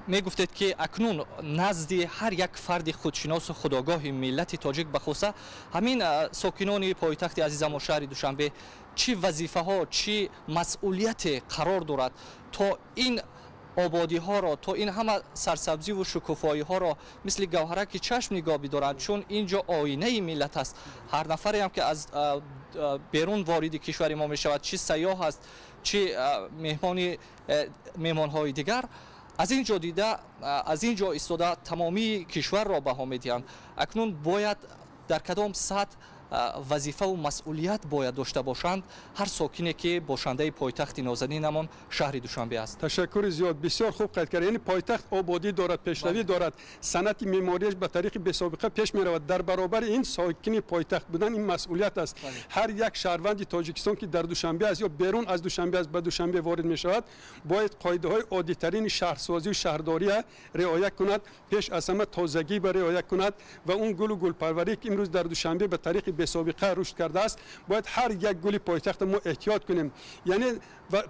می گفتید که اکنون نزد هر یک فرد خودشناس و خودآگاه ملت تاجیک بخصوص همین ساکنان پایتخت عزیزم و شهر دوشنبه چی وظیفه ها چی مسئولیت قرار دارد تا این آبادی ها را تا این همه سرسبزی و شکوفایی ها را مثل گوهره که چشم نگاه بدارند، چون اینجا آینه ملت است. هر نفری هم که از بیرون وارد کشور ما می شود، چی سیاح است چی مهمان های دیگر، از اینجا دیده از اینجا ایستاده تمامی کشور را بها میدهند. اکنون باید در کدام سطح وظیفه و مسئولیت باید داشته باشند هر ساکنی که باشنده پایتخت نازنینمان شهر دوشنبه است. تشکر زیاد، بسیار خوب قید کرد. یعنی پایتخت آبادی دارد، پیشروی دارد، صنعت معماریش به طریق بی‌سابقه پیش می رود. در برابر این ساکنی پایتخت بودن این مسئولیت است. هر یک شهروند تاجیکستان که در دوشنبه است یا بیرون از دوشنبه است به دوشنبه وارد می شود باید قاعده های عادی ترین شهرسازی و شهرداری رعایت کند، پیش از همه تازگی به رعایت کند و اون گل و گلپروری که امروز در دوشنبه به طریق بی‌سابقه رشد کرده است باید هر یک گلی پایتخت ما احتیاط کنیم. یعنی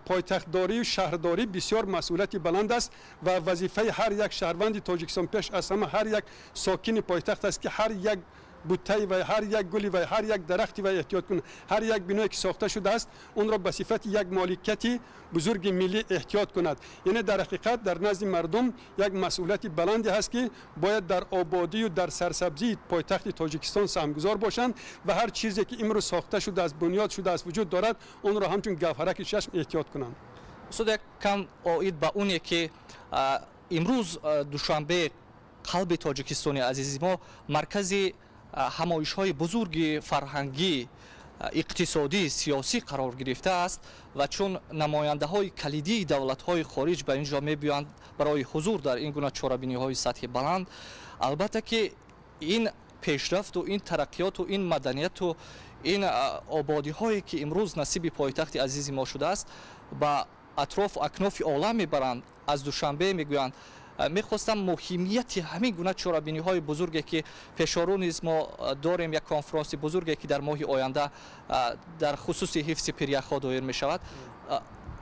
پایتخت داری و شهرداری بسیار مسئولیت بلند است و وظیفه هر یک شهروند تاجیکستان پیش از همه هر یک ساکن پایتخت است که هر یک بوته و هر یک گلی و هر یک درختی و احتیاط کنه. هر یک بنایی که ساخته شده است اون را به صفت یک مالکیت بزرگ ملی احتیاط کند. یعنی در حقیقت در نزد مردم یک مسئولیت بلندی هست که باید در آبادی و در سرسبزی پایتخت تاجیکستان سهمگذار باشند و هر چیزی که امروز ساخته شده است بنیاد شده است وجود دارد اون را همچون گوهرک چشم احتیاط کنند. یک کم اوید به اونی که امروز دوشنبه قلب تاجیکستان عزیز ما مرکزی همایش های بزرگ فرهنگی اقتصادی سیاسی قرار گرفته است و چون نماینده های کلیدی دولت های خارج به اینجا می بیایند برای حضور در این گونه چاره‌بینی های سطح بلند، البته که این پیشرفت و این ترقیات و این مدنیت و این آبادی هایی که امروز نصیب پایتخت عزیز ما شده است با اطراف و اکناف عالم میبرند. از دوشنبه میگویند میخواستم مهمیت همین گونه چاره‌بینی های بزرگی که پیشارو نیز ما داریم، یک کنفرانس بزرگی که در ماه آینده در خصوص حفظ پریخ‌ها دایر می شود،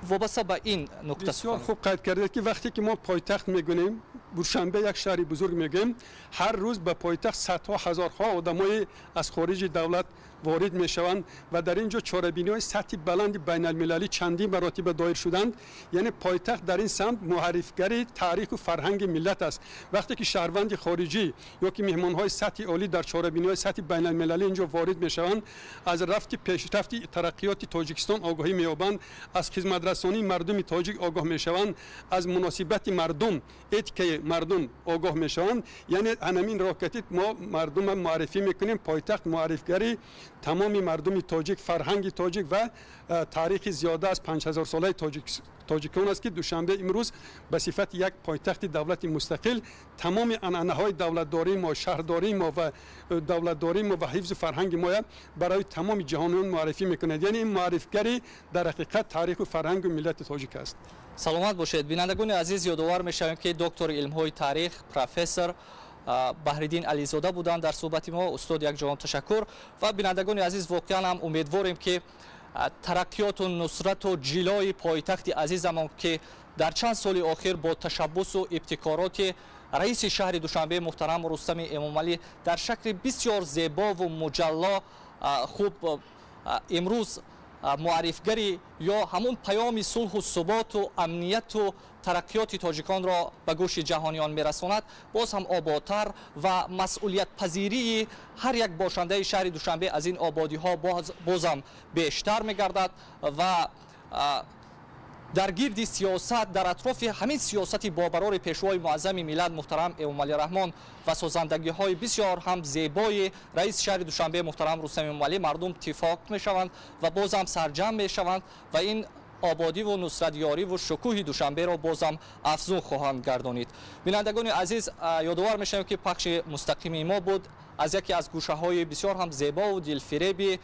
وابسته به این نکته بسیار خوب قید کرده که وقتی که ما پایتخت میگوییم دوشنبه یک شهر بزرگ میگیم، هر روز به پایتخت صدها هزارها آدمای از خارج دولت وارد میشوند و در اینجا چاره‌بینی‌های سطح بلند بین المللی چندین مراتب دایر شدند. یعنی پایتخت در این سمت معرفی‌گر تاریخ و فرهنگ ملت است. وقتی که شهروند خارجی یا که مهمان‌های سطح عالی در چاره‌بینی‌های سطح بین المللی اینجا وارد میشوند، از رفت پیشرفت ترقیات تاجیکستان آگاهی می‌یابند، از خدمت‌رسانی مردم تاجیک آگاه میشوند، از مناسبت مردم اتیکه مردم آگاه میشوند. یعنی همین راکتی ما مردم معرفی میکنیم. پایتخت معرفی‌گری تمامی مردم تاجیک، فرهنگ تاجیک و تاریخ زیاده از 5000 ساله تاجیکان است که دوشنبه امروز به صفت یک پایتخت دولت مستقل تمام عنعنه‌های دولتداری ما، شهرداری ما و دولتداری ما و حفظ فرهنگ ما برای تمام جهانیان معرفی میکند. یعنی این معرفی‌گری در حقیقت تاریخ و فرهنگ و ملت تاجیک است. سلامت باشید بینندگان عزیز. یادآور میشویم که دکتر علم‌های تاریخ پروفسور بهرالدین علیزاده بودند در صحبت ما. استاد یک جوان تشکر. و بینندگان عزیز واقعا هم امیدواریم که ترقیات و نصرت و جلای پایتخت عزیزمان که در چند سال اخیر با تشبث و ابتکارات رئیس شهر دوشنبه محترم رستم امامعلی در شکل بسیار زیبا و مجلا خوب امروز معرفی‌گری یا همون پیام صلح و ثبات و امنیت و ترقیات تاجیکان را به گوش جهانیان میرساند، باز هم آبادتر و مسئولیت پذیری هر یک باشنده شهر دوشنبه از این آبادی ها باز هم بیشتر میگردد و در گرد سیاست در اطراف همین سیاست بابرار پیشوای معظم ملت محترم امامعلی رحمان و سازندگی های بسیار هم زیبای رئیس شهر دوشنبه محترم رستم امامعلی مردم اتفاق میشوند و باز هم سرجم میشوند و این آبادی و نصرت یاری و شکوه دوشنبه را باز هم افزون خواهند گردانید. بینندگان عزیز یادآور میشویم که پخش مستقیم ما بود از یکی از گوشه های بسیار هم زیبا و دلفریب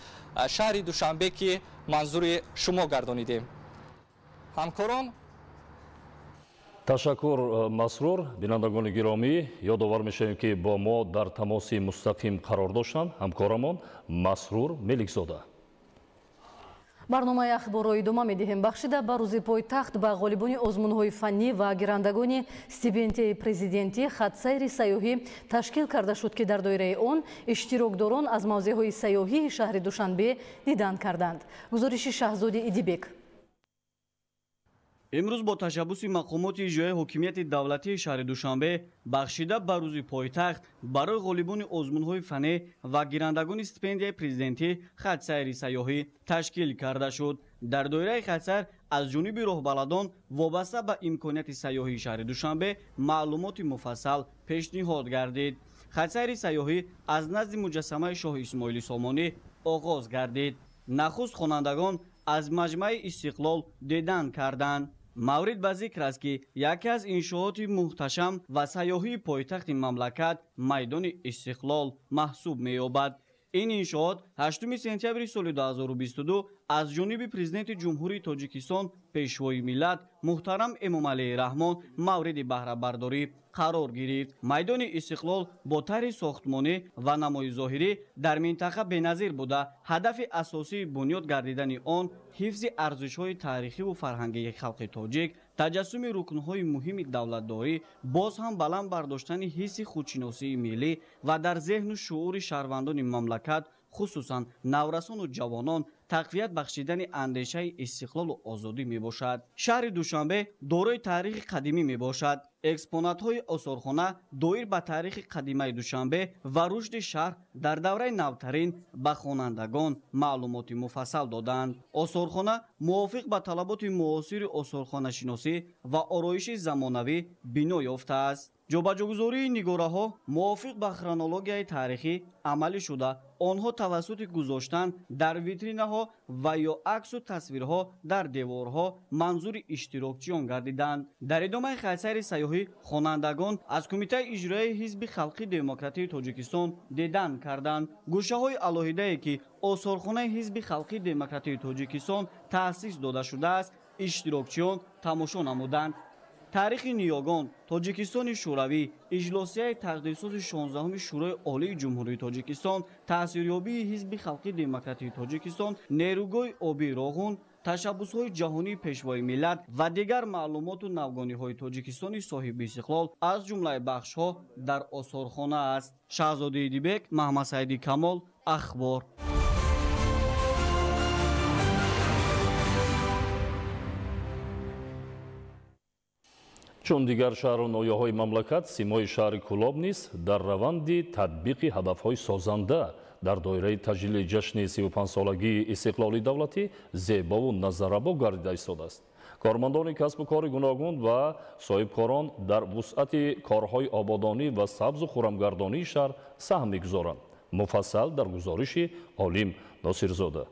شهر دوشنبه که منظور شما گردانیدیم. همکاران تشکر مسرور. بینندگان گرامی یادآور میشویم که با ما در تماس مستقیم قرار داشتند همکارمان مسرور ملکزاده. барномаи ахборро идома медиҳем. Бахшида ба рӯзи пойтахт ба ғолибони озмунҳои фаннӣ ва гирандагони стипендияи президентӣ хатсайри сайёҳӣ ташкил карда шуд, ки дар доираи он иштирокдорон аз мавзеъҳои сайёҳии шаҳри Душанбе дидан карданд. гузориши Шаҳзоди Идибек. имрӯз бо ташаббуси мақомоти иҷроии ҳокимияти давлатии шаҳри Душанбе бахшида ба рӯзи пойтахт барои ғолибони озмунҳои фанӣ ва гирандагони стипендияи президентӣ хатсайри сайёҳӣ ташкил карда шуд. дар доираи хатсайр аз ҷониби роҳбаладон вобаста ба имконияти сайёҳии шаҳри Душанбе маълумоти муфассал пешниҳод гардид. хатсайри сайёҳӣ аз назди муҷассамаи шоҳи Исмоили Сомонӣ оғоз гардид. нахуст хонандагон аз маҷмаи Истиқлол дидан карданд. маврид ба зикр аст, ки яке аз иншооти муҳташам ва сайёҳии пойтахти мамлакат майдони Истиқлол маҳсуб меёбад. ин иншоот 8 сентябри соли 2022 аз ҷониби президенти ҷумҳурии Тоҷикистон пешвои миллат муҳтарам Эмомалии Раҳмон мавриди баҳрабардорӣ қарор гирифт. майдони Истиқлол бо тарҳи сохтмонӣ ва намои зоҳирӣ дар минтақа беназир буда, ҳадафи асосии бунёд гардидани он ҳифзи арзишҳои таърихиву фарҳангии халқи тоҷик, таҷассуми рукнҳои муҳими давлатдорӣ, боз ҳам баланд бардоштани ҳисси худшиносии миллӣ ва дар зеҳну шуури шаҳрвандони мамлакат, хусусан наврасону ҷавонон, тақвият бахшидани андешаи истиқлолу озодӣ мебошад. шаҳри Душанбе дорои таърихи қадимӣ мебошад. экспонатҳои осорхона доир ба таърихи қадимаи Душанбе ва рушди шаҳр дар давраи навтарин ба хонандагон маълумоти муфассал доданд. осорхона мувофиқ ба талаботи муосири осорхонашиносӣ ва ороиши замонавӣ бино ёфтааст. ҷобаҷогузории нигораҳо мувофиқ ба хронологияи таърихӣ амалӣ шуда, онҳо тавассути гузоштан дар витринаҳо ва ё аксу тасвирҳо дар деворҳо манзури иштирокчиён гардиданд. дар идомаи хатсайри сайёҳӣ хонандагон аз Кумитаи иҷроии Ҳизби Халқи Демократии Тоҷикистон дидан карданд. гӯшаҳои алоҳидае, ки осорхонаи Ҳизби Халқи Демократии Тоҷикистон таъсис дода шудааст, иштирокчиён тамошо намуданд. таърихи ниёгон, Тоҷикистони шӯравӣ, иҷлосияи тақдирсози 16 Шӯрои Олии Ҷумҳурии Тоҷикистон, таъсирёбии Ҳизби Халқи Демократии Тоҷикистон, нерӯгоҳи обии Роғун, ташаббусҳои ҷаҳонии пешвои миллат ва дигар маълумоту навгониҳои Тоҷикистони соҳиби истиқлол аз ҷумлаи бахшҳо дар осорхона аст. Шаҳзоди Идибек, Маҳмадсаиди Камол, Ахбор. чун дигар шаҳру ноҳияҳои мамлакат, симои шаҳри Кӯлоб низ дар раванди татбиқи ҳадафҳои созанда дар доираи таҷлили ҷашни 35-солагии истиқлоли давлатӣ зебову назарабо гардида истодааст. кормандони касбу кори гуногун ва соҳибкорон дар вусъати корҳои ободонӣ ва сабзу хӯрамгардонии шаҳр саҳм мегузоранд. муфассал дар гузориши Олим Носирзода.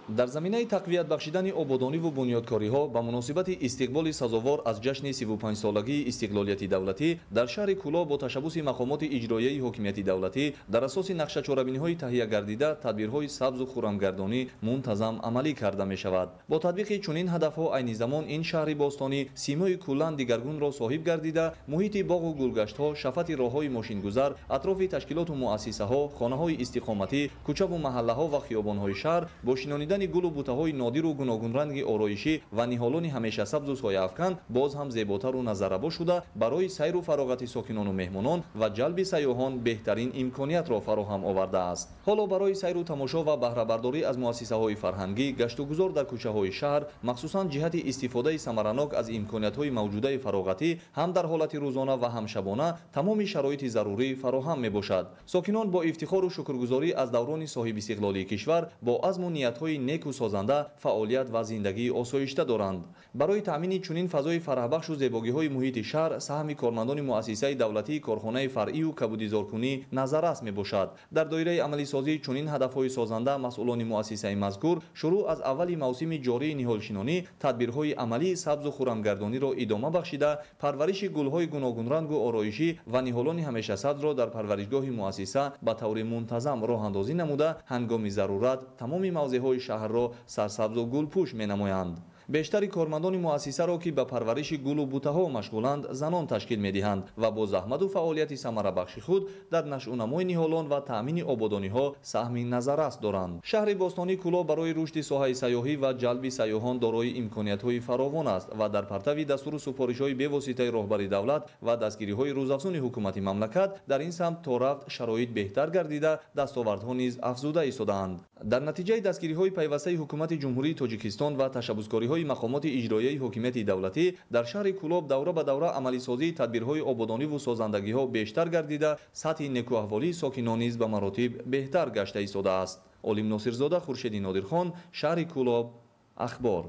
дар заминаи тақвият бахшидани ободониву бунёдкориҳо ба муносибати истиқболи сазовор аз ҷашни 35-солагии истиқлолияти давлатӣ дар шаҳри Кӯлоб бо ташаббуси мақомоти иҷроияи ҳокимияти давлатӣ дар асоси нақшачорабиниҳои таҳия гардида тадбирҳои сабзу хӯрамгардонӣ мунтазам амалӣ карда мешавад. бо татбиқи чунин ҳадафҳо айни замон ин шаҳри бостонӣ симои куллан дигаргунро соҳиб гардида, муҳити боғу гулгаштҳо, шафати роҳҳои мошингузар, атрофи ташкилоту муассисаҳо, хонаҳои истиқоматӣ, кӯчаву маҳаллаҳо ва хиёбонҳои шаҳр бо шинонидан гулу бутаҳои нодиру гуногунранги ороишӣ ва ниҳолони ҳамешасабзу сояафкан боз ҳам зеботару назарабо шуда, барои сайру фароғати сокинону меҳмонон ва ҷалби сайёҳон беҳтарин имкониятро фароҳам овардааст. ҳоло барои сайру тамошо ва баҳрабардорӣ аз муассисаҳои фарҳангӣ, гаштугузор дар кӯчаҳои шаҳр, махсусан ҷиҳати истифодаи самаранок аз имкониятҳои мавҷудаи фароғатӣ, ҳам дар ҳолати рӯзона ва ҳам шабона тамоми шароити зарурӣ фароҳам мебошад. сокинон бо ифтихору шукргузорӣ аз даврони соҳибистиқлолии кишвар бо азму ниятҳои неку созанда фаъолият ва зиндагии осоишта доранд. барои таъмини чунин фазои фараҳбахшу зебогиҳои муҳити шаҳр, саҳми кормандони муассисаи давлатии корхонаи фаръию кабудизоркунӣ назаррас мебошад. дар доираи амалисозии чунин ҳадафҳои созанда, масъулони муассисаи мазкур шуруъ аз аввали мавсими ҷории ниҳолшинонӣ тадбирҳои амалии сабзу хӯрамгардониро идома бахшида, парвариши гулҳои гуногунрангу ороишӣ ва ниҳолони ҳамешасабзро дар парваришгоҳи муассиса ба таври мунтазам роҳандозӣ намуда, ҳангоми зарурат тамоми мавзеъҳои шаҳрро сарсабзу гулпӯш менамоянд. бештари кормандони муассисаро ки ба парвариши гулу бутаҳо машғуланд занон ташкил медиҳанд ва бо заҳмату фаъолияти самарабахши худ дар нашъунамои ниҳолон ва таъмини ободониҳо саҳми назаррас доранд. шаҳри бостони кӯло барои рушди соҳаи сайёҳӣ ва ҷалби сайёҳон дорои имкониятҳои фаровон аст ва дар партави дастуру супоришҳои бевоситаи роҳбари давлат ва дастгириҳои рӯзафзуни ҳукумати мамлакат дар ин самт то рафт шароит беҳтар гардида дастовардҳо низ афзуда истодаанд. дар натиҷаи дастгириҳои пайвастаи ҳукумати ҷумҳурии тоҷикистон ва ташаббускориҳои мақомоти иҷроияи ҳокимияти давлатӣ дар шаҳри кӯлоб давра ба давра амалисозии тадбирҳои ободониву созандагиҳо бештар гардида сатҳи некӯаҳволии сокинон низ ба маротиб беҳтар гашта истодааст. олим носирзода, хуршеди нодирхон, шаҳри кӯлоб, ахбор.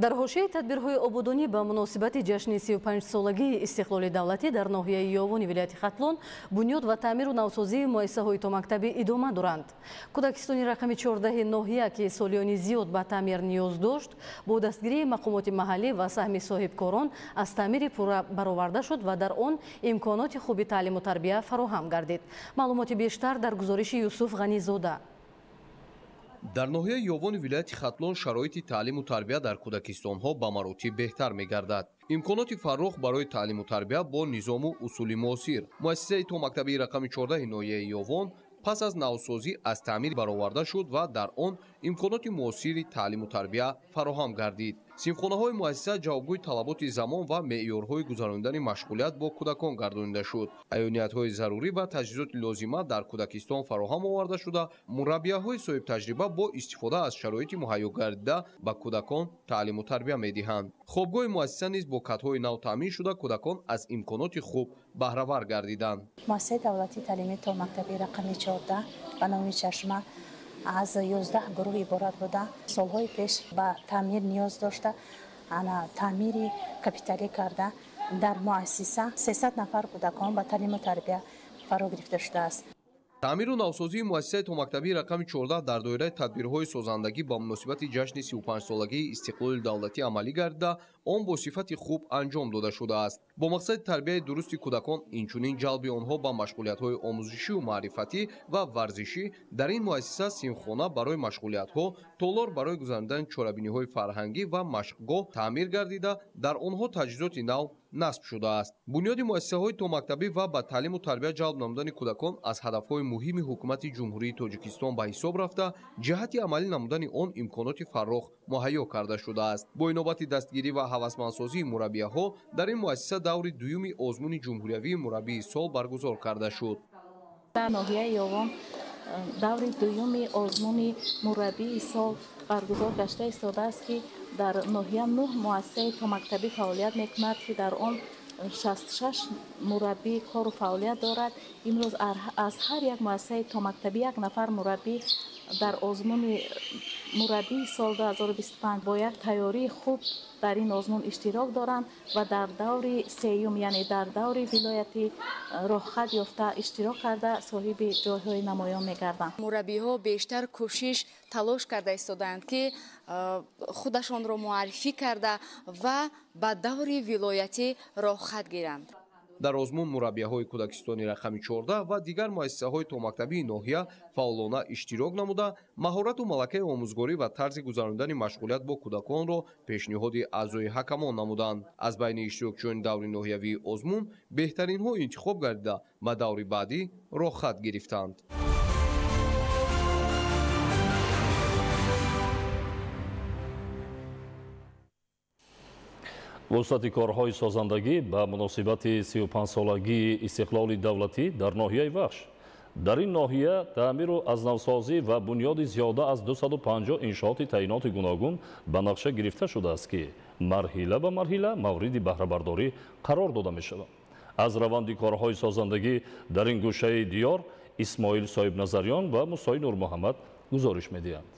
дар ҳошияи тадбирҳои ободонӣ ба муносибати ҷашни 35-солагии истиқлоли давлатӣ дар ноҳияи Ёвони вилояти Хатлон бунёд ва таъмиру навсозии муассисаҳои томактабӣ идома доранд. Кӯдакистони рақами 14 ноҳия ки солиёни зиёд ба таъмир ниёз дошт, бо дастгирии мақомоти маҳаллӣ ва саҳми соҳибкорон аз таъмири пурра бароварда шуд ва дар он имконоти хуби таълиму тарбия фароҳам гардид. Маълумоти бештар дар гузориши Юсуф Ғанизода. дар ноҳияи Ёвони вилояти Хатлон шароити таълиму тарбия дар кӯдакистонҳо ба маротиб беҳтар мегардад. имконоти фаррох барои таълиму тарбия бо низому усули муосир. муассисаи томактабии рақами 14 ноҳияи Ёвон пас аз навсозӣ аз таъмир бароварда шуд ва дар он имконоти муосири таълиму тарбия фароҳам гардид. симхонаҳои муассиса ҷавобгӯи талаботи замон ва меъёрҳои гузарондани машғулият бо кӯдакон гардонида шуд. айёниятҳои зарурӣ ва таҷҳизоти лозима дар кӯдакистон фароҳам оварда шуда, мураббияҳои соҳибтаҷриба бо истифода аз шароити муҳайё гардида ба кӯдакон таълиму тарбия медиҳанд. хобгоҳи муассиса низ бо катҳои нав таъмин шуда кӯдакон аз имконоти хуб баҳравар гардиданд. муассисаи давлатии таълими томактабии рақами 14 ба номи Чашма аз 11 гурӯҳ иборат буда солҳои пеш ба таъмир ниёз дошта таъмири капиталӣ карда дар муассиса 300 нафар кӯдакон ба таълиму тарбия фаро гирифта шудааст. таъмиру навсозии муассисаи томактабии рақами 14 дар доираи тадбирҳои созандагӣ ба муносибати ҷашни 35-солагии истиқлоли давлатӣ амалӣ гардида, он бо сифати хуб анҷом дода шудааст. бо мақсади тарбияи дурусти кӯдакон, инчунин ҷалби онҳо ба машғулиятҳои омӯзишию маърифатӣ ва варзишӣ, дар ин муассиса симхона барои машғулиятҳо, толор барои гузарондани чорабиниҳои фарҳангӣ ва машқгоҳ таъмир гардида, дар онҳо таҷҳизоти нав насб шудааст. бунёди муассисаҳои томактабӣ ва ба таълиму тарбия ҷалб намудани кӯдакон аз ҳадафҳои муҳими ҳукумати ҷумҳурии тоҷикистон ба ҳисоб рафта, ҷиҳати амалӣ намудани он имконоти фаррох муҳайё карда шудааст. бо инобати дастгирӣ ва ҳавасмандсозии мураббияҳо, дар ин муассиса даври дуюми озмуни ҷумҳуриявии мураббии сол баргузор карда шуд. дар ноҳияи Ёвон даври дуюми озмуни мураббии сол баргузор гашта истодааст ки дар ноҳия 9 муассисаи томактабӣ фаъолият мекунад ки дар он 66 мураббии кору фаъолият дорад. имрӯз аз ҳар як муассисаи томактабӣ як нафар мураббӣ дар озмуни мураббии сол 2025 бо як тайёрии хуб дар ин озмун иштирок доранд ва дар даври сеюм, яъне дар даври вилояти роҳхат ёфта иштирок карда соҳиби ҷойҳои намоён мегарданд. мураббиҳо бештар кӯшиш талош карда истодаанд ки худашонро муаррифӣ карда ва ба даври вилоятӣ роҳхат гиранд. дар озмун мураббияҳои кӯдакистони рақами 14 ва дигар муассисаҳои томактабии ноҳия фаъолона иштирок намуда, маҳорату малакаи омӯзгорӣ ва тарзи гузарондани машғулият бо кӯдаконро пешниҳоди аъзои ҳакамон намуданд. аз байни иштирокчиёни даври ноҳиявии озмун беҳтаринҳо интихоб гардида ба даври баъдӣ роҳхат гирифтанд. вусати корҳои созандагӣ ба муносибати 35-солагии истиқлоли давлатӣ дар ноҳияи Вахш. дар ин ноҳия таъмиру азнавсозӣ ва бунёди зиёда аз 250 иншооти таъиноти гуногун ба нақша гирифта шудааст ки марҳила ба марҳила мавриди баҳрабардорӣ қарор дода мешавад. аз раванди корҳои созандагӣ дар ин гӯшаи диёр исмоил соҳибназарён ва мусои нурмуҳаммад гузориш медиҳанд.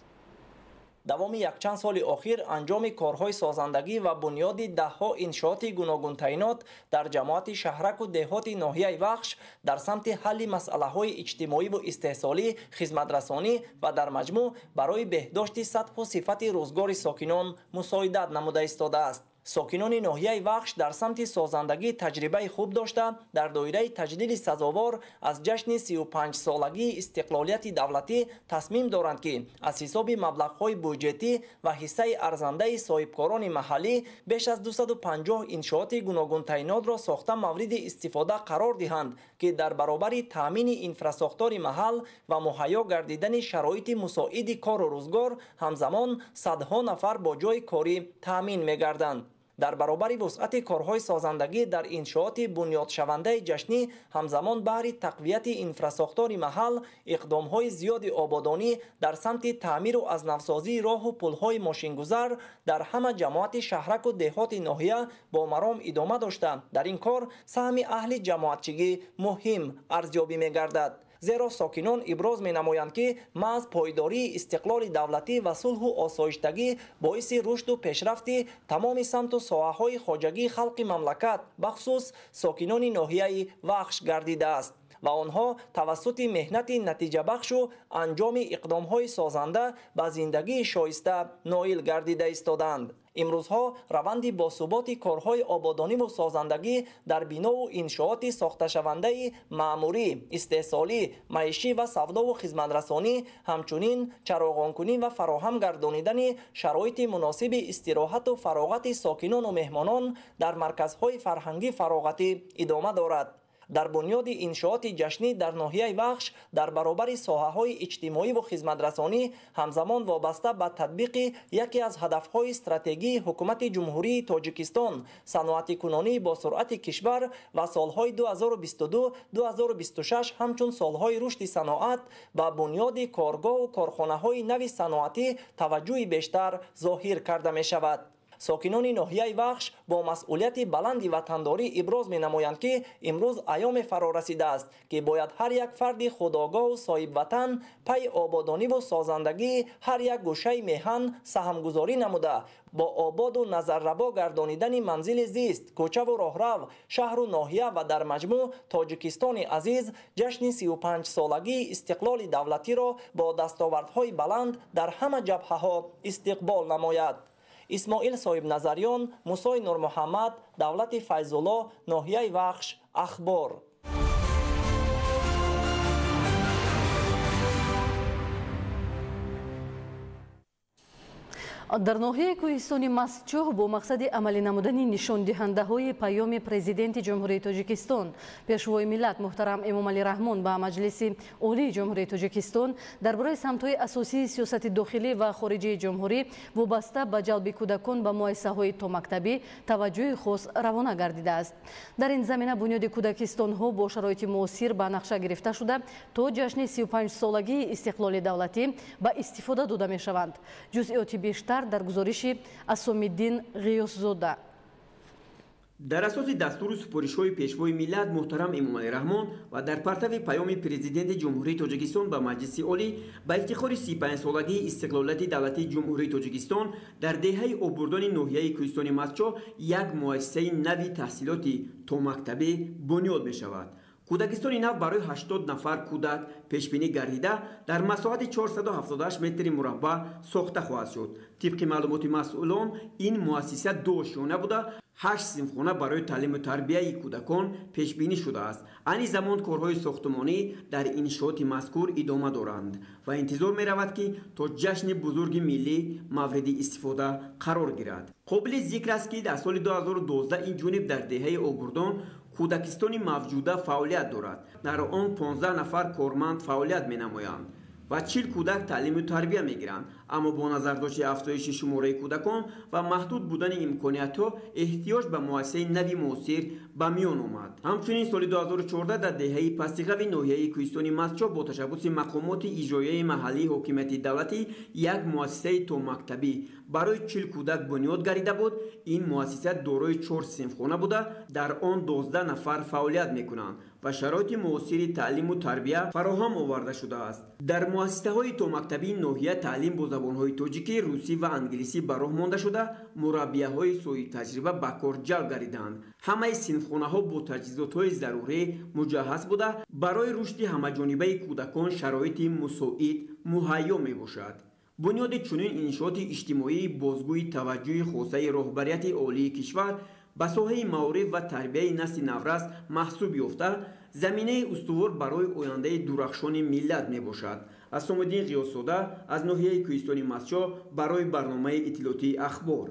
давоми якчанд соли охир анҷоми корҳои созандагӣ ва бунёди даҳҳо иншооти гуногун таъинот дар ҷамоати шаҳраку деҳоти ноҳияи Вахш дар самти ҳалли масъалаҳои иҷтимоиву истеҳсолӣ, хизматрасонӣ ва дар маҷмӯъ барои беҳдошти сатҳу сифати рӯзгори сокинон мусоидат намуда истодааст. ساکنان ناحیه وخش در سمت سازندگی تجربه خوب داشته در دایره تجلیل سزاوار از جشن 35 سالگی استقلالیت دولتی تصمیم دارند که از حساب مبلغ‌های بودجتی و حصه ارزنده صاحبکاران محلی بیش از 250 انشاءات گوناگون تعینات را ساخته مورد استفاده قرار دهند که در برابر تامین اینفراساختار محل و مهیا گردیدن شرایط مساعد کار و روزگار همزمان صدها نفر با جای کاری تامین می‌گردند. در برابر وسعت کارهای سازندگی در انشاءات بنیاد شونده جشنی همزمان بهر تقویت اینفراساختار محل اقدامهای زیاد آبادانی در سمت تعمیر و از نوسازی راه و پلهای ماشینگذر در همه جماعت شهرک و دهات ناحیه با مرام ادامه داشته در این کار سهم اهل جماعتچگی مهم ارزیابی می‌گردد. زیرا ساکنان ابراز می‌نمایند که محض پایداری استقلال دولتی و صلح و آسایشتگی باعث رشد و پیشرفت تمام سمت و ساحه‌های خواجگی خلق مملکت بخصوص ساکنان ناحیه وخش گردیده است و آنها توسط مهنت نتیجه بخش و انجام اقدام‌های سازنده به زندگی شایسته نائل گردیده ایستادند. امروزها روند باثبات کارهای آبادانی و سازندگی در بنا و انشاءات ساخته شونده معموری، استحصالی، معیشی و سودا و خدمترسانی همچنین چراغانکنی و فراهم گردانیدن شرایط مناسب استراحت و فراغت ساکنان و مهمانان در مرکزهای فرهنگی فراغتی ادامه دارد. در بنیاد انشاءات جشنی در ناحیه وخش در برابر ساحه‌های اجتماعی و خدمترسانی همزمان وابسته به تطبیق یکی از هدف‌های استراتژی حکومت جمهوری تاجیکستان صنعت کنونی با سرعت کشور و سالهای 2022-2026 همچون سالهای رشد صنعت به بنیاد کارگاه و کارخانه‌های نو صنعتی توجه بیشتر ظاهر کرده می‌شود. ساکنان ناحیه وخش با مسئولیت بلند وطنداری ابراز می نمایند که امروز ایام فرا رسیده است که باید هر یک فرد خودآگاه و صاحب وطن پی آبادانی و سازندگی هر یک گوشه میهن سهمگذاری نموده با آباد و نظرربا گردانیدن منزل زیست، کوچه و راهرو، شهر و ناحیه و در مجموع تاجیکستان عزیز جشن 35 سالگی استقلال دولتی را با دستاوردهای بلند در همه جبهه‌ها استقبال نماید. اسماعیل صاحب نظریان، موسی نور محمد، دولت فیض‌الله، ناحیه وخش، اخبار. در ناحیه کوهستان مستچوه با مقصد عملی نمودن نشان دهنده های پیام پرزیدنت جمهوری تاجیکستان پیشوای ملت محترم امامعلی رحمان به مجلس عالی جمهوری تاجیکستان درباره سمت‌های اساسی سیاست داخلی و خارجی جمهوری وابسته به جلب کودکان به مؤسسه‌های تا مکتبی توجه خاص روانه گردیده است. در این زمینه بنیاد کودکستان‌ها با شرایط معاصر به نقشه گرفته شده تا جشن 35 سالگی استقلال دولتی به استفاده داده می‌شوند. جزئیات بیشتر در گزارش اسام‌الدین غیاث‌زاده. در اساس دستور سپارش‌های پیشوای ملت محترم امامعلی رحمان و در پرتو پیام پرزیدنت جمهوری تاجیکستان به مجلس عالی به افتخار 35 سالگی استقلالیت دولتی جمهوری تاجیکستان در دهه آبادانی ناحیه کوهستان مستچوه یک مؤسسه نوی تحصیلاتی تا مکتبی بنیاد می شود. کودکستان نو برای 80 نفر کودک پیشبینی گردیده در مساحت 478 متر مربع ساخته خواهد شد. طبق معلومات مسئولان این مؤسسه دو شانه بوده 8 صنفخانه برای تعلیم و تربیت کودکان پیشبینی شده است. این زمان کارهای ساختمانی در انشاءات مذکور ادامه دارند و انتظار می رود که تا جشن بزرگ ملی مورد استفاده قرار گیرد. قابل ذکر است که در سال 2012 این جانب در دهه آبادان کودکستان موجوده فعالیت دارد. در آن 15 نفر کارمند فعالیت می نمایند و 40 کودک تعلیم و تربیت می گیرند. اما با نظر داشت افزایش شماره کودکان و محدود بودن امکانیت‌ها احتیاج به مؤسسه نوی معاصر به میان آمد. همچنین سال 2014 در دهه پس‌قو ناحیه کوهستان مستچوه با تشبث مقامات اجرایی محلی حکومت دولتی یک مؤسسه تا مکتبی برای 40 کودک بنیاد گردیده بود. این مؤسسه دارای 4 صنفخانه بوده در آن 12 نفر فعالیت می‌کنند و شرایط معاصر تعلیم و تربیت فراهم آورده شده است. در مؤسسه‌های تا مکتبی ناحیه تعلیم با زبان‌های تاجیکی، روسی و انگلیسی به راه مانده شده، مربی‌های صاحب تجربه به کار جلب گردیدند. همه صنفخانه‌ها با تجهیزات‌های ضروری مجهز بوده برای رشد همه‌جانبه کودکان شرایط مساعد مهیا می‌باشد. بنیاد چنین انشاءات اجتماعی بازگوی توجه خاصه رهبریت عالی کشور به ساحه معارف و تربیت نسل نورس محسوب یافته زمینه استوار برای آینده درخشان ملت می باشد. عصام‌الدین غیاث‌زاده از ناحیه کوهستان مسجد برای برنامه اطلاعاتی اخبار.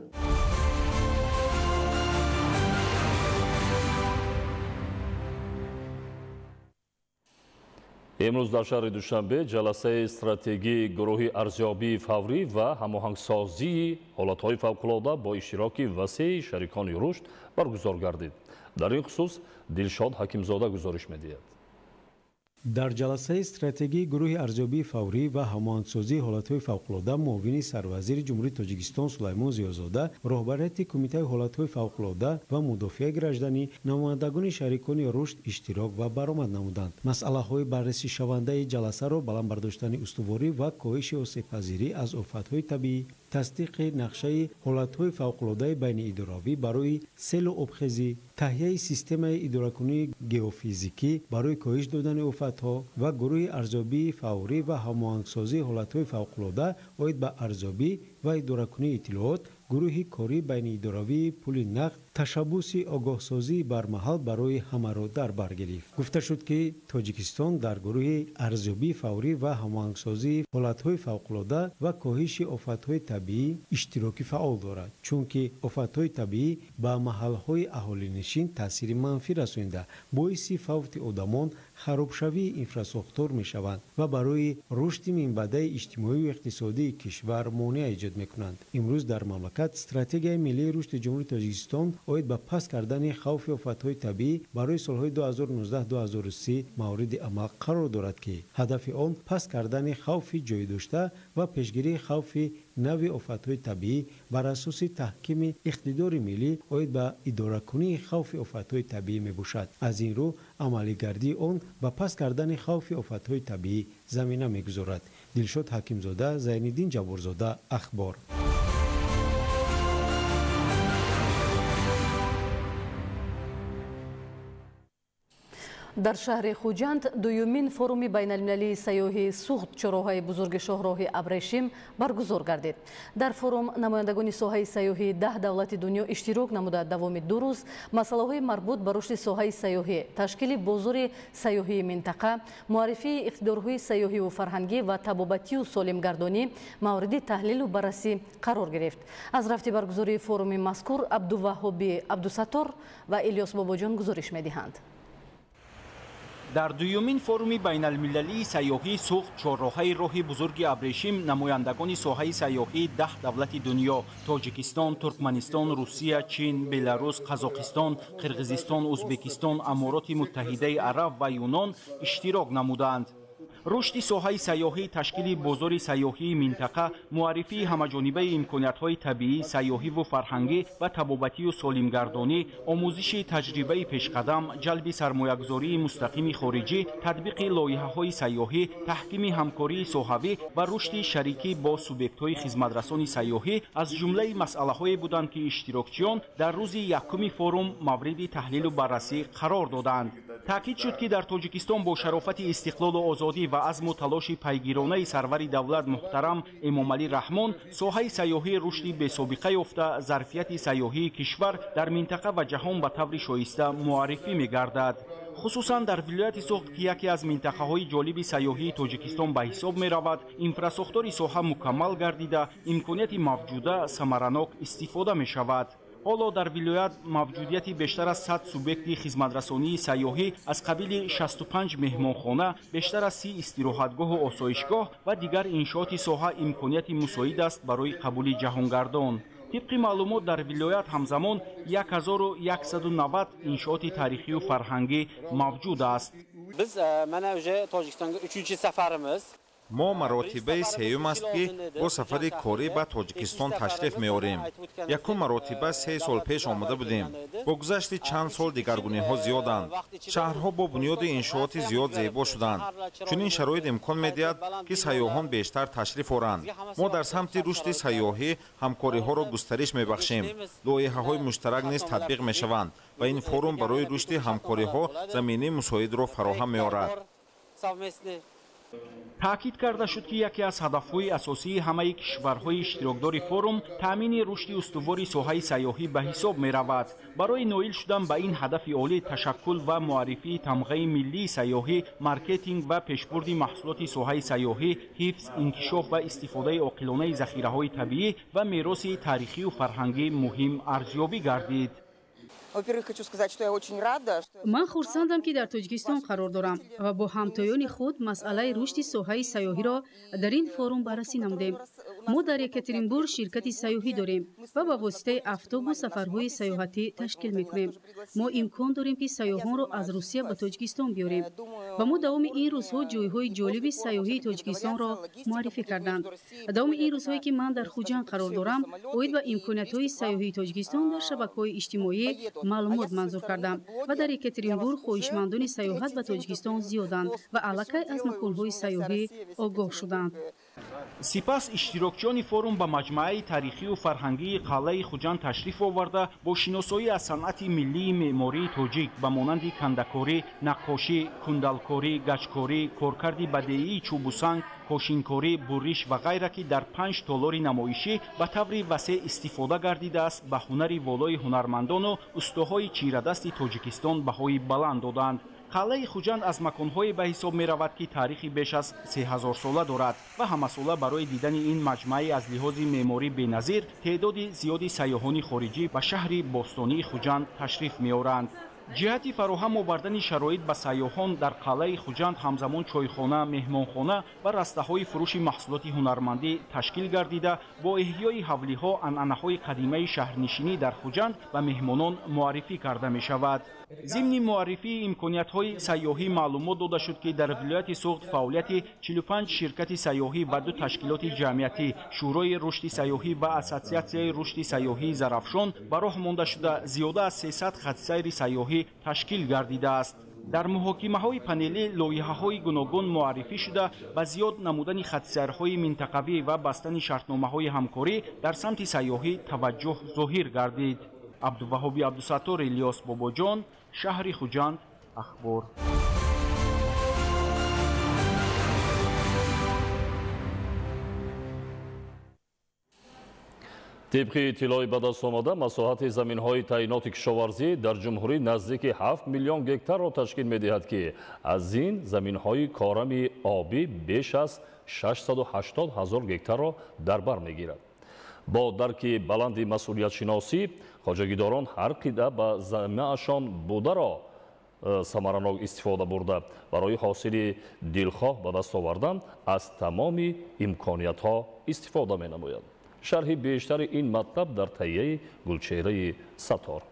امروز در شهر دوشنبه جلسه استراتژی گروه ارزیابی فوری و هماهنگسازی حالت‌های فوق‌العاده با اشتراک وسیع شریکان رشد برگزار گردید. در این خصوص دلشاد حکیمزاده گزارش می‌دهد. در جلسه استراتژی گروه ارزیابی فوری و هماهنگسازی حالت‌های فوق‌العاده معاون سروزیر جمهوری تاجیکستان سلیمان زیازاده، رهبریت کمیته حالت‌های فوق‌العاده و مدافع گردنی نمایندگان شریکان رشد اشتراک و برآمد نمودند. مسئله‌های بررسی شونده جلسه را بلند برداشتن استواری و کاهش آسیب‌پذیری از آفت‌های طبیعی، تصدیق نقشه حالت‌های فوق‌العاده بین اداروی برای سیل و آبخیزی، تهیه سیستم اداره‌کنی گئوفیزیکی برای کاهش دادن آفت‌ها و گروه ارزیابی فوری و هماهنگسازی حالت‌های فوق‌العاده آید به ارزیابی و اداره‌کنی اطلاعات، گروه کاری بین اداروی پول نقد، تشبوس آگاهسازی بر محل برای همه را در بر گرفت. گفته شد که تاجیکستان در گروه ارزیابی فوری و هماهنگسازی حالت‌های فوق‌العاده و کاهش آفت‌های طبیعی اشتراکی فعال دارد، چون که آفت‌های طبیعی به محل‌های اهالی‌نشین تاثیر منفی رسانیده، باعث فوت آدمان، خرابشوی اینفراساختور می‌شوند و برای رشد منبع اجتماعی و اقتصادی کشور مانع ایجاد می‌کنند. امروز در مملکت استراتژی ملی رشد جمهوری تاجیکستان آید به پس کردن خوف آفت‌های طبیعی برای سال‌های 2019-2030 مورد عمل قرار دارد که هدف آن پس کردن خوف جای داشته و پیشگیری خوف نوع آفت‌های طبیعی بر اساس تحکیم اقتدار ملی آید به اداره‌کنی خوف آفت‌های طبیعی میباشد. از این رو عملی‌گردی آن به پس کردن خوف آفت‌های طبیعی زمینه میگذارد. دلشاد حکیمزاده، زین‌الدین جبارزاده، اخبار. در شهر خوجند دومین فروم بین المللی سیاحی سوخت چراهای بزرگ شاهراه ابریشم برگزار گردید. در فروم نمایندگان ساحه سیاحی 10 دولت دنیا اشتراک نموده دوام 2 روز مسائل مربوط به رشد ساحه سیاحی، تشکیل بازار سیاحی منطقه، معرفی اقتدارهای سیاحی و فرهنگی و طبابتی و سالمگردانی مورد تحلیل و بررسی قرار گرفت. از رفت برگزاری فروم مذکور عبدالوهاب عبدالستار و الیاس باباجان گزارش می‌دهند. در دومین فروم بین المللی سیاحی سوخت چهارراه‌های راه بزرگ ابریشم نمایندگان ساحه سیاحی 10 دولت دنیا تاجیکستان، ترکمنستان، روسیه، چین، بلاروس، قزاقستان، قرقیزستان، ازبکستان، امارات متحده عرب و یونان اشتراک نمودند. رشد ساحه سیاحی، تشکیل بازار سیاحی منطقه، معرفی همه‌جانبه امکانات‌های طبیعی، سیاحی و فرهنگی و طبابتی و سالمگردانی، آموزش تجربه پیشقدم، جلب سرمایه‌گذاری مستقیم خارجی، تطبیق لایحه‌های سیاحی، تحکیم همکاری ساحوی و رشد شریکی با سوبیکت‌های خدمترسان سیاحی از جمله مسائل‌هایی بودند که اشتراکچیان در روز یکم فروم مورد تحلیل و بررسی قرار دادند. تاکید شد که در تاجیکستان با شرافت استقلال و آزادی و عزم و تلاش پیگیرانه سرور دولت محترم امامعلی رحمان، ساحه سیاحی رشدی بی‌سابقه یافته ظرفیت سیاحی کشور در منطقه و جهان به طور شایسته معرفی می‌گردد. خصوصا در ولایت سوخت که یکی از منطقه‌های جالب سیاحی تاجیکستان به حساب می‌رود، اینفراساختور ساحه مکمل گردیده، امکانات موجوده ثمرناک استفاده می‌شود. حالا در ولایت موجودیت بیشتر از 100 سوبیکت خدمترسانی سیاحی از قبیل 65 مهمانخانه، بیشتر از 30 استراحتگاه و آسایشگاه و دیگر انشاءات ساحه امکانیت مساعد است برای قبول جهانگردان. طبق معلومات در ولایت همزمان 1190 انشاءات تاریخی و فرهنگی موجود است. biz mana o'sha Tojikistonga 3-chi safarimiz. ما مراتبه سیوم است که با سفر کاری به تاجیکستان تشریف می‌آوریم. یکم مراتبه 3 سال پیش آمده بودیم. با گذشت چند سال دگرگونی ها زیادند. شهرها با بنیاد انشاءات زیاد زیبا شدند. چنین شرایط امکان می‌دهد که سیاحان بیشتر تشریف آورند. ما در سمت رشد سیاحی همکاری ها را گسترش می‌بخشیم. لایحه‌های مشترک نیز تطبیق می‌شوند و این فروم برای رشد همکاری ها زمینه مساعد را فراهم می‌آورد. таъкид карда шуд ки яке аз ҳадафҳои асосии ҳамаи кишварҳои иштирокдори форум таъмини рушди устувори соҳаи сайёҳӣ ба ҳисоб меравад. барои ноил шудан ба ин ҳадафи олӣ ташаккул ва муаррифии тамғаи миллии сайёҳӣ, маркетинг ва пешбурди маҳсулоти соҳаи сайёҳӣ, ҳифз, инкишоф ва истифодаи оқилонаи захираҳои табиӣ ва мероси таърихию фарҳангӣ муҳим арзёбӣ гардид. ман хурсандам ки дар тоҷикистон қарор дорам ва бо ҳамтоёни худ масъалаи рушди соҳаи сайёҳиро дар ин форум баррасӣ намудем. мо дар екатеринбург ширкати сайёҳӣ дорем ва ба воситаи автобус сафарҳои сайёҳатӣ ташкил мекунем. мо имкон дорем ки сайёҳонро аз Русия ба Тоҷикистон биёрем ва мо давоми ин рӯзҳо ҷойҳои ҷолиби сайёҳии Тоҷикистонро муаррифӣ карданд. давоми ин рӯзҳое ки ман дар Хуҷанд қарор дорам, оид ба имкониятҳои сайёҳии Тоҷикистон дар шабакаҳои иҷтимоӣ маълумот манзур кардам ва дар Екатеринбург хоҳишмандони сайёҳат ба Тоҷикистон зиёданд ва аллакай аз маконҳои сайёҳӣ огоҳ шуданд. сипас иштирокчиёни форум ба маҷмӯаи таърихию фарҳангии қалъаи Хуҷанд ташриф оварда бо шиносоӣ аз санъати миллии меъмории тоҷик ба монанди кандакорӣ, наққошӣ, кундалкорӣ, гаҷкорӣ, коркарди бадеии чӯбу санг, кошинкорӣ, буриш ва ғайра ки дар 5 толори намоишӣ ба таври васеъ истифода гардидааст, ба ҳунари волои ҳунармандону устоҳои чирадасти Тоҷикистон баҳои баланд доданд. қалъаи Хуҷанд аз маконҳое ба ҳисоб меравад ки таърихи беш аз 3000 сола дорад ва ҳамасола барои дидани ин маҷмӯаи аз лиҳози меъморӣ беназир теъдоди зиёди сайёҳони хориҷӣ ба шаҳри бостонии Хуҷанд ташриф меоранд. ҷиҳати фароҳам овардани шароит ба сайёҳон дар қалъаи Хуҷанд ҳамзамон чойхона, меҳмонхона ва растаҳои фурӯши маҳсулоти ҳунармандӣ ташкил гардида, бо эҳёи ҳавлиҳо анъанаҳои қадимаи шаҳрнишинӣ дар Хуҷанд ба меҳмонон муаррифӣ карда мешавад. зимни муаррифии имкониятҳои сайёҳӣ маълумот дода шуд ки дар вилояти Суғд фаъолияти 45 ширкати сайёҳӣ ва 2 ташкилоти ҷамъиятӣ, шӯрои рушди сайёҳӣ ва ассотсиатсияи рушди сайёҳии Зарафшон ба роҳ монда шуда зиёда аз 300 хатсайри сайёҳӣ ташкил гардидааст. дар муҳокимаҳои панелӣ лоиҳаҳои гуногун муаррифӣ шуда ба зиёд намудани хатсайрҳои минтақавӣ ва бастани шартномаҳои ҳамкорӣ дар самти сайёҳӣ таваҷҷӯҳ зоҳир гардид. абдуваҳоби абдусаттор, Илёс Бобоҷон, шаҳри Хуҷанд, ахбор. طبق اطلاع به دست آمده مساحت زمین‌های تعیینات کشاورزی در جمهوری نزدیک 7 میلیون گکتار را تشکیل می‌دهد که از این زمین‌های کارمی آبی بیش از 680 هزار گکتار را در بر می‌گیرد. با درک بلند مسئولیت شناسی، خواجگیداران هر قطعه به زمینه‌شان بوده را ثمرناک استفاده برده برای حاصل دلخواه به دست آوردن از تمام امکانیت‌ها استفاده می‌نمایند. شرح بیشتر این مطلب در تهیه گلچهره ستار.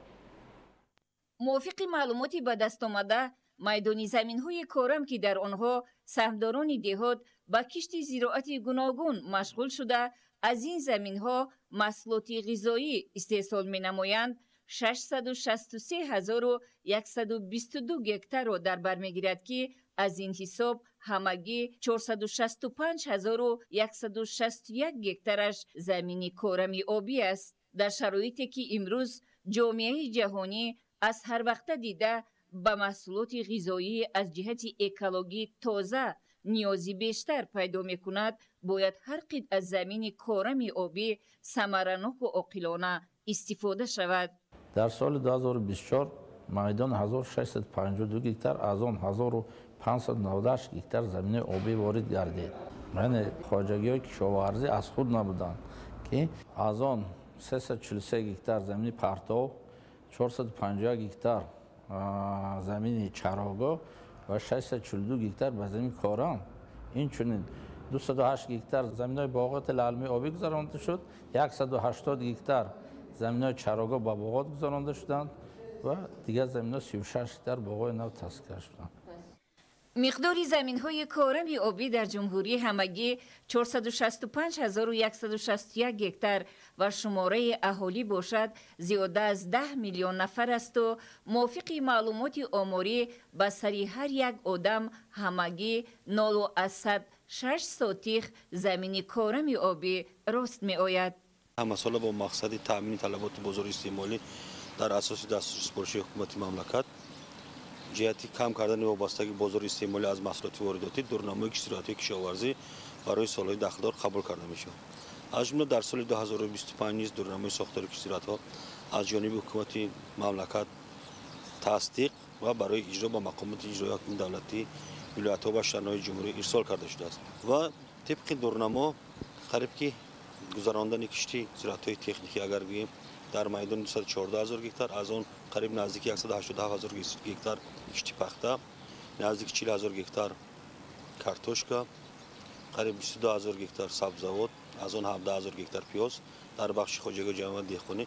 موافق معلوماتی به دست آمده، میدانی زمین‌های کارم که در آنها سهمداران دهات با کشت زراعتی گوناگون مشغول شده، از این زمین‌ها محصولات غذایی استحصال می‌نمایند، 663,122 گکتار را در بر می‌گیرد که از این حساب همگی 465,161 گکتارش زمین کارمی آبی است. در شرایطی که امروز جامعه جهانی از هر وقت دیده به محصولات غذایی از جهت اکولوژی تازه نیازی بیشتر پیدا می‌کند، باید هر قطعه از زمین کارمی آبی ثمرناک و عاقلانه استفاده شود. در سال 2024 میدان 1652 گکتار از آن 1598 گکتار زمین آبی وارد گردید. یعنی خواجگی‌های کشاورزی از خود نبودند که از آن 343 گکتار زمین پرتو، 450 گکتار زمین چراگاه و 642 گکتار به زمین کاران. این چنین 208 گکتار زمین‌های باغات لعلمی آبی گذرانده شد، 180 گکتار زمین‌های چراگاه با باغات گذرانده شدند و دیگر زمین‌ها 36 گکتار باغات نو تسکیه شدند. مقدار زمین‌های کارمی آبی در جمهوری همگی 465,161 گکتار و شماره اهالی باشد زیاده از 10 میلیون نفر است و موافق معلومات آماری به سر هر یک آدم همگی 0.6 ساتیخ زمین کارمی آبی راست می آید. همه ساله با مقصد تامین طلبات بازار استعمالی در اساس دستورالسپارشی حکومت مملکت جهتی کم کردن وابستگی بازار استعمالی از محصولات وارداتی دورنمای صنعتی کشاورزی برای سالهای داخلدار قبول کرده میشه. از جمله در سال 2025 نیز دورنمای ساختار کشاورزی از جانب حکومت مملکت تصدیق و برای اجرا با مقامات اجرایی حکومت دولتی ولایت‌ها و شهرهای جمهوری ارسال کرده شده است و طبق دورنما قریب که گذراندن کشتی زراعت‌های تکنیکی اگر بگیم در میدان 214,000 گکتار، از آن قریب نزدیک 187,000 گکتار کشتی پخته، نزدیک 40,000 گکتار کارتوشکا، قریب 22,000 گکتار سبزیجات، از آن 17,000 گکتار پیاز در بخش خودجای جمعیت دهقانی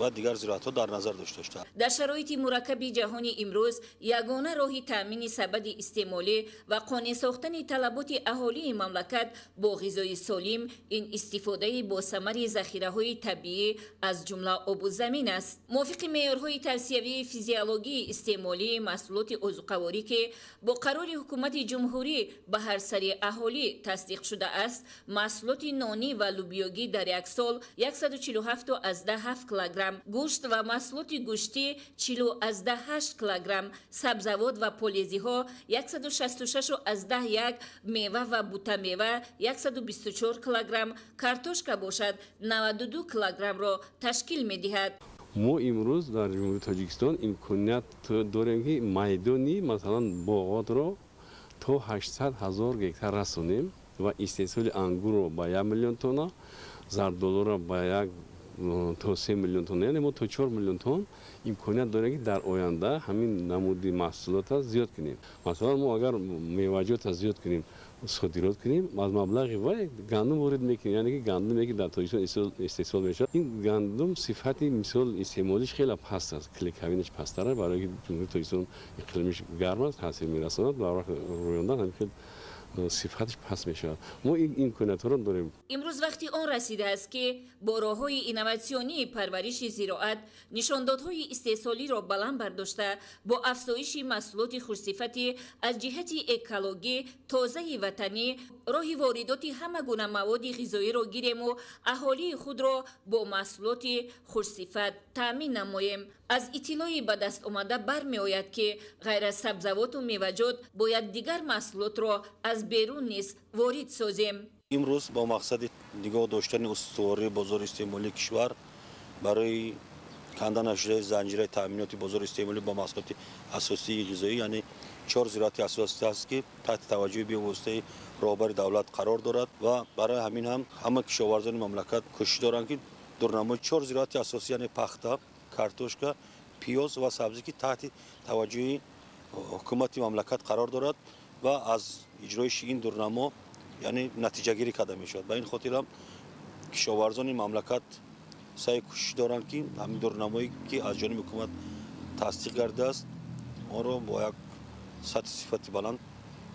و دیگر زراعت‌ها در نظر داشته شده. در شرایط مرکب جهانی امروز یگانه راهی تامین سبد استعمالی و قانع ساختن طلبات اهالی مملکت با غذای سالم این استفاده با ثمر ذخیره‌های طبیعی از جمله آب و زمین است. موافق معیارهای توصیوی فیزیولوژی استعمالی محصولات عضوقواری که با قرار حکومت جمهوری به هر سری اهالی تصدیق شده است، محصولات نانی و لوبیایی در یک سال 147.7 کیلوگرم، گوشت و محصولات گوشتی 40.8 کیلوگرم، سبزیجات و پولیزی ها 166.1، میوه و بوته میوه 124 کیلوگرم، کارتوشکا باشد 92 کیلوگرم را تشکیل می دهد. ما امروز در جمهوری تاجیکستان امکانیت داریم که میدانی مثلا باغات را تا 800,000 گکتار رسانیم و استحصال انگور را به 1 میلیون تن، زردآلو را به 1 تا 3 میلیون تن، یعنی ما تا 4 میلیون تن امکانیت داریم که در آینده همین نمودی محصولات را زیاد کنیم. مثلا ما اگر میوه‌جات را زیاد کنیم صادرات کنیم، از مبلغی و گندم وارد میکنیم، یعنی که گندمی که در تاجیکستان استحصال میشه، این گندم صفت مثال استعمالیش خیلی پست است، کلیکاوینش پست‌تره، برای اینکه جمهوری تاجیکستان اقلیمش گرم است، تاثیر میرساند، برای رویاندن همین صفتش پس میشه. ما این امکانات رو داریم. امروز وقتی آن رسیده است که با راه‌های اینواسیونی پرورش زراعت نشاندادهای استحصالی را بلند برداشته با افزایش محصولات خوش‌صفتی از جهت اکولوژی تازه وطنی، راه واردات همه گونه مواد غذایی را گیریم و اهالی خود را با محصولات خوش‌صفت تامین نماییم. از اطلاعی به دست آمده برمی آید که غیر از سبزیجات و میوه‌جات باید دیگر محصولات را از بیرون نیز وارد سازیم. امروز با مقصد نگاه داشتن استواری بازار استعمالی کشور برای کندن اشیاء زنجیره تامینات بازار استعمالی با محصولات اساسی غذایی، یعنی 4 زراعت اساسی است که تحت توجه به واسطه رهبر دولت قرار دارد و برای همین هم همه کشاورزان مملکت کوشش دارند که دورنمای 4 زراعت اساسی یعنی پخته، کارتوشکا، پیاز و سبزی که تحت توجه حکومت مملکت قرار دارد و از اجرایش این دورنما یعنی نتیجه گیری کرده می شود. به این خاطر هم کشاورزان مملکت سعی کوشش دارند که همین دورنمایی که از جانب حکومت تصدیق کرده است آن را با یک سطح صفتی بلند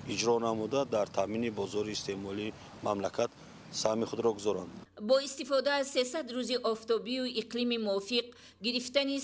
اجرا نموده در تامین بازار استعمالی مملکت سهم خود را گذارند. با استفاده از 300 روز آفتابی و اقلیم موافق، گرفتن 3-4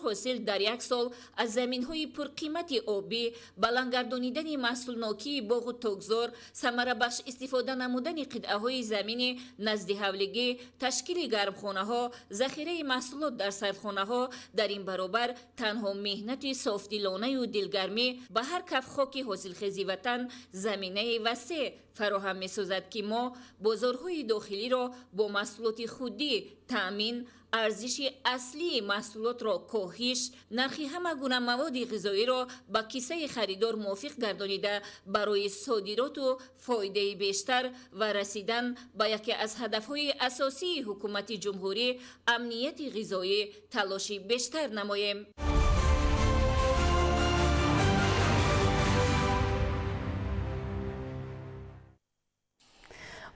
حاصل در یک سال از زمین‌های پرقیمت آبی، بلندگردانیدن محصولناکی باغ و تاکزار، ثمره بخش استفاده نمودن قطعه‌های زمین نزد حولگی، تشکیل گرمخانه‌ها، ذخیره محصولات در سردخانه‌ها، در این برابر تنها مهنت صافدلانه و دلگرمی به هر کف خاک حاصلخیزی وطن زمینه وسیع فراهم می‌سازد که ما بازارهای داخلی را با محصولات خودی تامین، ارزش اصلی محصولات را کاهش، نرخ همه گونه مواد غذایی را به کیسه خریدار موافق گردانیده برای صادرات و فایده بیشتر و رسیدن به یکی از هدفهای اساسی حکومت جمهوری امنیت غذایی تلاشی بیشتر نماییم.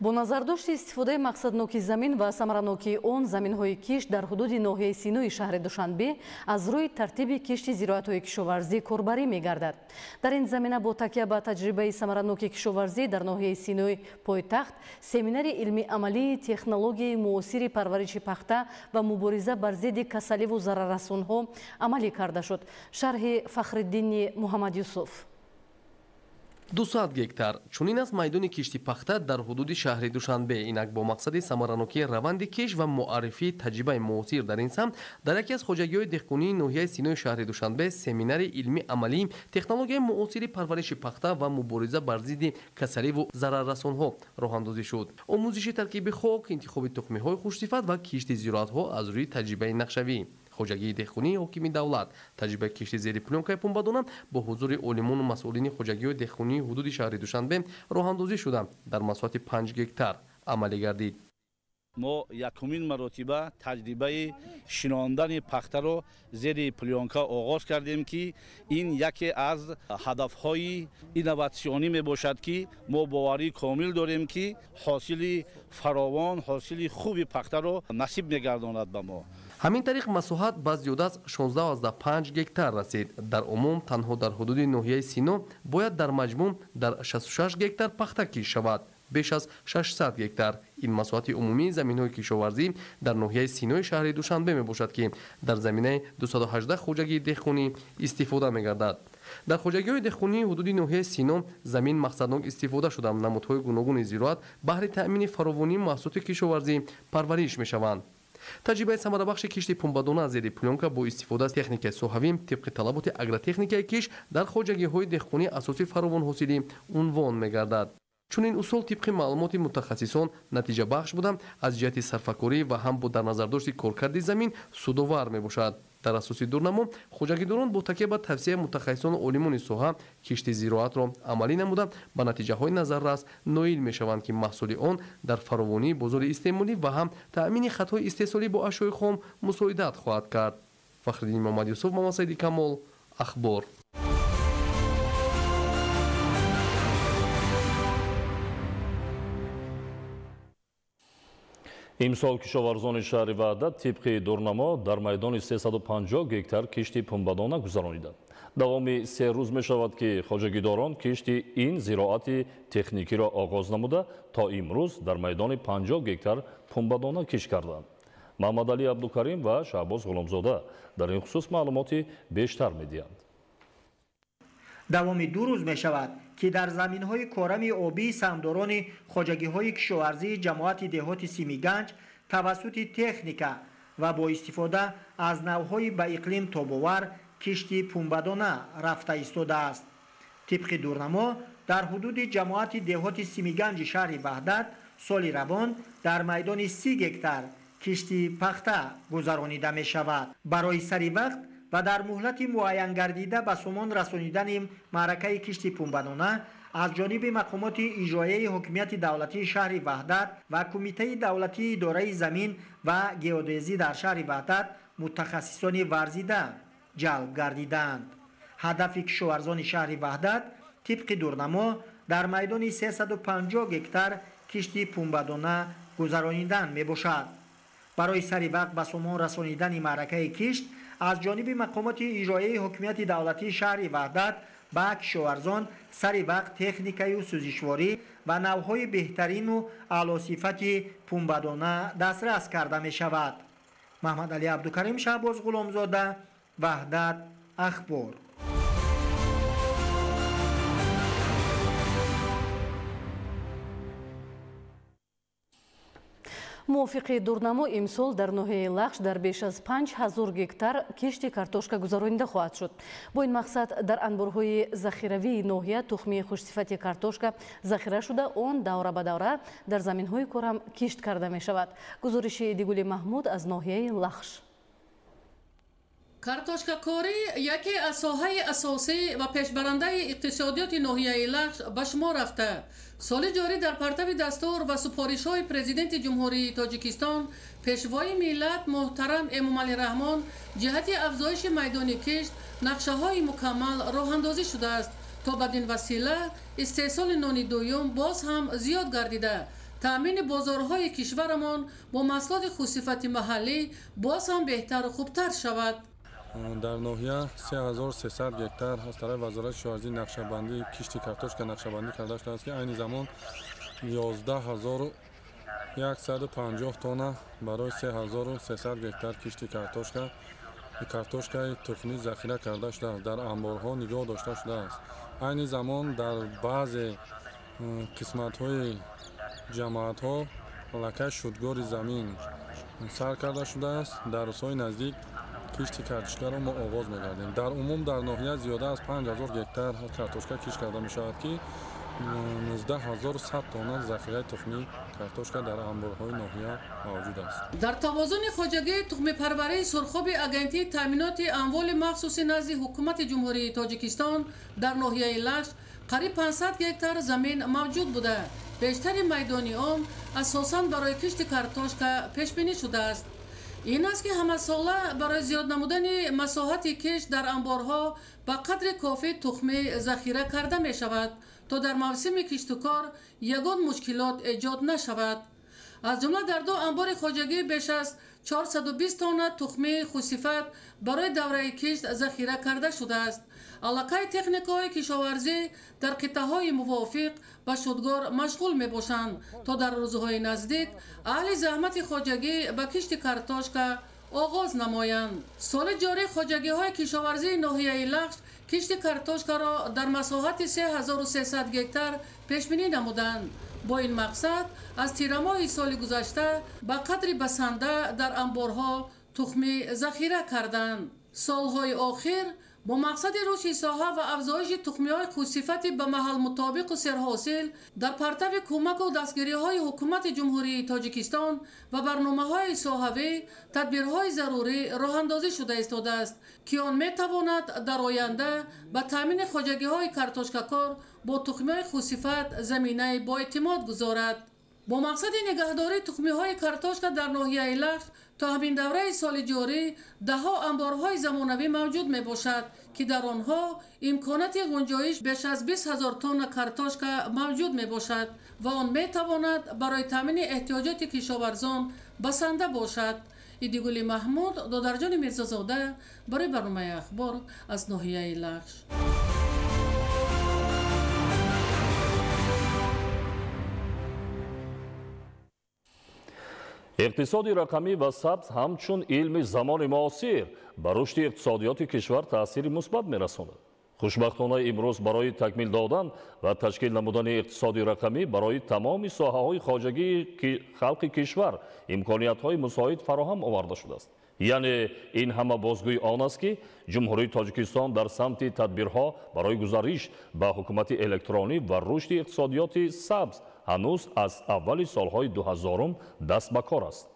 бо назардошти истифодаи мақсадноки замин ва самаранокии он заминҳои кишт дар ҳудуди ноҳияи синӯи шаҳри душанбе аз рӯи тартиби кишти зироатҳои кишоварзӣ корбарӣ мегардад. дар ин замина бо такя ба таҷрибаи самараноки кишоварзӣ дар ноҳияи синӯи пойтахт семинари илмиамалии технологияи муосири парвариши пахта ва мубориза бар зидди касаливу зараррасонҳо амалӣ карда шуд. шарҳи Фахриддини Муҳаммадюсуф. 200 гектар чунин аст майдони кишти пахта дар ҳудуди шаҳри душанбе. инак бо мақсади самаранокии раванди киш ва муаррифии таҷрибаи муосир дар ин самт дар яке аз хоҷагиҳои деҳқонии ноҳияи синои шаҳри душанбе семинари илми амалии технологияи муосири парвариши пахта ва мубориза бар зидди касаливу зараррасонҳо роҳандозӣ шуд. омӯзиши таркиби хок, интихоби тухмиҳои хушсифат ва кишти зироатҳо аз рӯи таҷрибаи нақшавӣ. хоҷагии деҳқонии ҳокими давлат таҷрибаи кишти зери пленкаи пунбадона бо ҳузури олимону масъулини хоҷагиҳои деҳқонии ҳудуди шаҳри душанбе роҳандозӣ шуда дар масоҳати 5 гектар амалӣ гардид. мо якумин маротиба таҷрибаи шинондани пахтаро зери пленка оғоз кардем ки ин яке аз ҳадафҳои инноватсионӣ мебошад ки мо боварӣ комил дорем ки ҳосили фаровон ҳосили хуби пахтаро насиб мегардонад ба мо. ҳамин тариқ масоҳат ба зиёда аз 16.5 гектар расид. дар умум танҳо дар ҳудуди ноҳияи сино бояд дар маҷмӯъ дар 66 гектар пахта киш шавад, беш аз 600 гектар. ин масоҳати умумии заминҳои кишоварзӣ дар ноҳияи синои шаҳри душанбе мебошад ки дар заминаи 218 хоҷагии деҳқонӣ истифода мегардад. дар хоҷагиҳои деҳқонии ҳудуди ноҳияи сино замин мақсаднок истифода шуда намудҳои гуногуни зироат баҳри таъмини фаровонии маҳсулоти кишоварзӣ парвариш мешаванд. таҷрибаи самарабахши кишти пунбадона аз зери пленка бо истифода аз техникаи соҳавӣ тибқи талаботи агротехникаи киш дар хоҷагиҳои деҳқонии асосии фаровонҳосилӣ унвон мегардад. чунин усул тибқи маълумоти мутахассисон натиҷабахш буда аз ҷиҳати сарфакорӣ ва ҳам бо дар назардошти коркарди замин судовар мебошад. дар асоси дурнамо хоҷагидорон бо такя ба тавсияи мутахассисону олимони соҳа кишти зироатро амалӣ намуда ба натиҷаҳои назаррас ноил мешаванд ки маҳсули он дар фаровонии бозори истеъмолӣ ва ҳам таъмини хатҳои истеҳсолӣ бо ашёи хом мусоидат хоҳад кард. фахриддин муҳаммадюсуф, Мамад Саиди Камол, Ахбор. имсол кишоварзони шаҳри ваҳдат тибқи дурнамо дар майдони 350 гектар кишти пунбадона гузарониданд. давоми 3 рӯз мешавад ки хоҷагидорон кишти ин зироати техникиро оғоз намуда то имрӯз дар майдони 50 гектар пунбадона киш карданд. Маҳмадалӣ Абдукарим ва Шаҳбоз Ғуломзода дар ин хусус маълумоти бештар медиҳанд. давоми 2 рӯз мешавад ки дар заминҳои корами обии самдорони хоҷагиҳои кишоварзии ҷамоати деҳоти Симиганҷ тавассути техника ва бо истифода аз навъҳои ба иқлим тобовар кишти пунбадона рафта истодааст. тибқи дурнамо дар ҳудуди ҷамоати деҳоти Симиганҷи шаҳри Ваҳдат соли равон дар майдони 30 гектар кишти пахта гузаронида мешавад. барои сари вақт ва дар муҳлати муайян гардида ба сомон расонидани маъракаи кишти пунбадона аз ҷониби мақомоти иҷроияи ҳокимияти давлатии шаҳри Ваҳдат ва кумитаи давлатии идораи замин ва геодезӣ дар шаҳри Ваҳдат мутахассисони варзида ҷалб гардиданд. ҳадафи кишоварзони шаҳри Ваҳдат тибқи дурнамо дар майдони 350 гектар кишти пунбадона гузаронидан мебошад. барои сари вақт ба сомон расонидани маъракаи кишт аз ҷониби мақомоти иҷроияи ҳокимияти давлатии шаҳри Ваҳдат ба кишоварзон сари вақт техникаю сӯзишворӣ ва навъҳои беҳтарину аълосифати пунбадона дастрас карда мешавад. Маҳмадалӣ Абдукарим, Шаҳбоз Ғуломзода, Ваҳдат, Ахбор. мувофиқи дурнамо имсол дар ноҳияи Лахш дар беш аз 5000 гектар кишти картошка гузаронида хоҳад шуд. бо ин мақсад дар анборҳои захиравии ноҳия тухми хушсифати картошка захира шуда он давра ба давра дар заминҳои корам кишт карда мешавад. гузориши Дигули Маҳмуд аз ноҳияи Лахш. картошкакорӣ яке аз соҳаи асосӣ ва пешбарандаи иқтисодиёти ноҳияи Лахш ба шумор рафта, соли ҷорӣ дар партави дастур ва супоришҳои президенти ҷумҳурии Тоҷикистон пешвои миллат муҳтарам Эмомалӣ Раҳмон ҷиҳати афзоиши майдони кишт нақшаҳои мукаммал роҳандозӣ шудааст, то бадин васила истеҳсоли нони дуюм боз ҳам зиёд гардида таъмини бозорҳои кишварамон бо маҳсулоти хушсифати маҳаллӣ боз ҳам беҳтару хубтар шавад. дар ноҳия 3300 гектар аз тарафи вазорати кишоварзӣ нақшабандии кишти картошка нақшабандӣ карда шудааст ки айни замон 11150 тонна барои 3300 гектар кишти картошкаи тухмӣ захира карда шудааст. дар анборҳо нигоҳ дошта шудааст. عین زمان در بعض قسمت‌های جماعت‌ها لکه شدگار زمین سر کرده شده است. در روزهای نزدیک کشت کارتوشکا را ما آغاز می‌کردیم. در عموم در ناحیه زیاده از 5000 گکتار کارتوشکا کشت کرده می‌شود که 19100 تن ذخیره تخمی کارتوشکا در انبارهای ناحیه موجود است. در توازن خواجگی تخم پروری سرخاب اگنتی تامینات اموال مخصوص نزد حکومت جمهوری تاجیکستان در ناحیه لشت قریب 500 گکتار زمین موجود بوده. بیشتر میدانی آن اساساً برای کشت کارتوشکا پیش بینی شده است. این است که همه ساله برای زیاد نمودن مساحت کشت در انبارها به قدر کافی تخم ذخیره کرده می شود تا در موسم کشت و کار یگان مشکلات ایجاد نشود. از جمله در دو انبار خواجگی بیش از 420 تن تخم خوصفت برای دوره کشت ذخیره کرده شده است. علاقه تکنیک‌های کشاورزی در قطعه‌های موافق به شدگار مشغول می‌باشند تا در روزهای نزدیک اهل زحمت خواجگی به کشت کارتوشکا آغاز نمایند. سال جاری خواجگی‌های کشاورزی ناحیه لخش کشت کارتوشکا را در مساحت 3300 گکتار پیش بینی نمودند. با این مقصد از تیر ماه سال گذشته به قدری بسنده در انبارها تخم ذخیره کردند. سالهای آخر با مقصد رشد ساحه و افزایش تخمی‌های خوصفت به محل مطابق و سرحاصل در پرتو کمک و دستگیری‌های حکومت جمهوری تاجیکستان و برنامه‌های ساحوی تدبیرهای ضروری راه اندازی شده ایستاده است که آن می‌تواند در آینده به تامین خواجگی‌های کارتوشکا کار با تخمی‌های خوصفت زمینه با اعتماد گذارد. با مقصد نگهداری تخمی‌های کارتوشکا در ناحیه لخش تا همین دوره سال جاری ده‌ها انبارهای زمانوی موجود می باشد که در آنها امکانات گنجایش بیش از 20000 تن کارتوشکا موجود می باشد و آن می تواند برای تامین احتیاجات کشاورزان بسنده باشد. ایدیگولی محمود، دادرجان میرزازاده، برای برنامه اخبار از ناحیه لخش. иқтисоди рақамӣ ва сабз ҳамчун илми замони муосир ба рушди иқтисодиёти кишвар таъсири мусбат мерасонад. хушбахтона имрӯз барои такмил додан ва ташкил намудани иқтисоди рақамӣ барои тамоми соҳаҳои хоҷагии халқи кишвар имкониятҳои мусоид фароҳам оварда шудааст. яъне ин ҳама бозгӯи он аст ки ҷумҳурии тоҷикистон дар самти тадбирҳо барои гузариш ба ҳукумати электронӣ ва рушди иқтисодиёти сабз ҳанӯз аз аввали солҳои 2000 даст ба кор аст.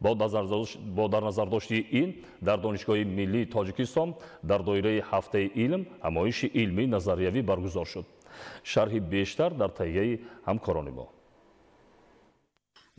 бо дар назардошти ин дар донишгоҳи миллии тоҷикистон дар доираи ҳафтаи илм ҳамоиши илмии назариявӣ баргузор шуд. шарҳи бештар дар таҳияи ҳамкорони мо.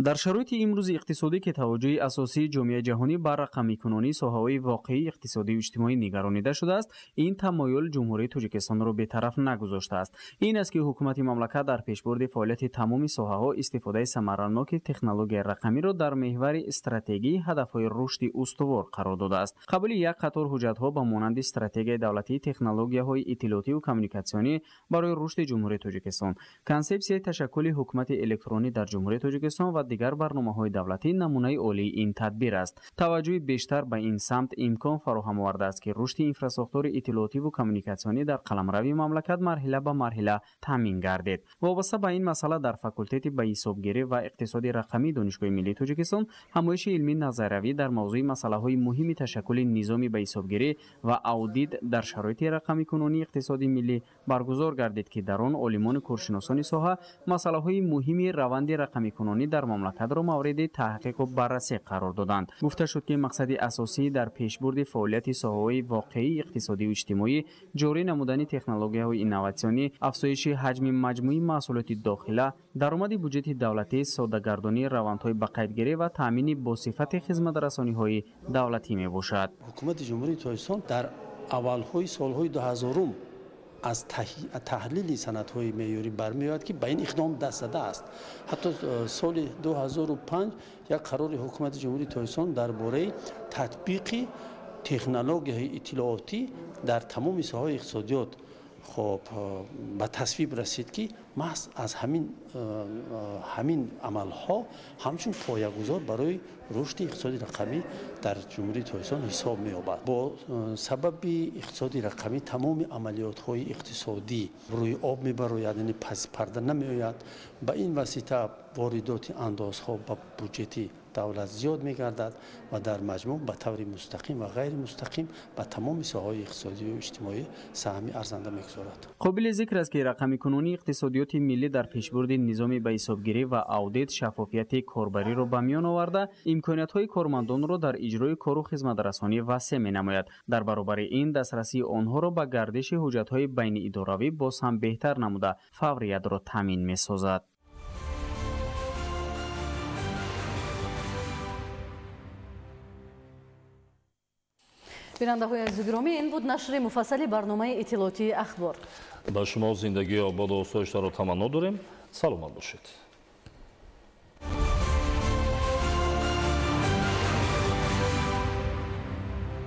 дар шароити имрӯзи иқтисодӣ ки таваҷҷӯҳи асосии ҷомеаи ҷаҳонӣ ба рақамикунонии соҳаҳои воқеии иқтисодию иҷтимоӣ нигаронида шудааст, ин тамоюл ҷумҳурии тоҷикистонро бетараф нагузоштааст. ин аст ки ҳукумати мамлакат дар пешбурди фаъолияти тамоми соҳаҳо истифодаи самараноки технологияи рақамиро дар меҳвари стратегии ҳадафҳои рушди устувор қарор додааст. қабули як қатор ҳуҷҷатҳо ба монанди стратегияи давлатии технологияҳои иттилоотиву коммуникатсионӣ барои рушди ҷумҳурии тоҷикистон, консепсияи ташаккули ҳукумати электронӣ дар ҷумҳурии тоҷикистон ва дигар барномаҳои давлатӣ намунаи олии ин тадбир аст. таваҷҷӯҳи бештар ба ин самт имкон фароҳам овардааст ки рушди инфраструктури иттилоотиву коммуникатсионӣ дар қаламрави мамлакат марҳила ба марҳила таъмин гардед. вобаста ба ин масъала дар факултети ба ҳисобгирӣ ва иқтисоди рақамии донишгоҳи миллии тоҷикистон ҳамоиши илмии назариявӣ дар мавзӯи масъалаҳои муҳими ташаккули низоми ба ҳисобгирӣ ва аудит дар шароити рақамикунонии иқтисоди миллӣ баргузор гардид ки дар он олимони коршиносони соҳа масъалаҳои муҳими раванди рақамикунонӣ дар мамлакатро мавриди таҳқиқу баррасӣ қарор доданд. гуфта шуд ки мақсади асосӣ дар пешбурди фаъолияти соҳаҳои воқеии иқтисодию иҷтимоӣ ҷорӣ намудани технологияҳои инноватсионӣ, афзоиши ҳаҷми маҷмӯи маҳсулоти дохила, даромади буҷети давлатӣ, соддагардонии равандҳои ба қайдгирӣ ва таъмини босифати хизматрасониҳои давлатӣ мебошад. ҳукумати ҷумҳурии тоҷикистон дар аввалҳои солҳои 2000 از تحلیل سندهای معیاری برمیاد که به این اقدام دست زده است. حتی سال 2005 یک قرار حکومت جمهوری تاجیکستان درباره تطبیق تکنولوژی اطلاعاتی در تمام ساحه‌های اقتصادیات خب به تصویب رسید که محض از همین عملها همچون پایه‌گذار برای رشد اقتصادی رقمی در جمهوری تاجیکستان حساب می‌یابد. با سبب اقتصادی رقمی تمام عملیات‌های اقتصادی روی آب می‌براید، یعنی پس پرده نمی‌آید. به این واسطه واردات اندازها به بودجه دولت زیاد می‌گردد و در مجموع به طور مستقیم و غیر مستقیم به تمام ساحه‌های اقتصادی و اجتماعی سهمی ارزنده می‌گذارد. قابل ذکر است که رقمی کنونی اقتصادیات ملی در پیشبرد نظام به حسابگیری و اودیت شفافیت کاربری را به میان آورده، امکانیت‌های کارمندان را در اجرای کار و خدمت‌رسانی وسیع می‌نماید. در برابر این دسترسی آنها را به گردش حجت‌های بین اداروی باز هم بهتر نموده فوریت را تامین می‌سازد. بیننده‌های عزیز و گرامی، این بود نشر مفصل برنامه اطلاعاتی اخبار. با شما زندگی آباد و آسایش‌تان را تمنا داریم. سلامت باشید.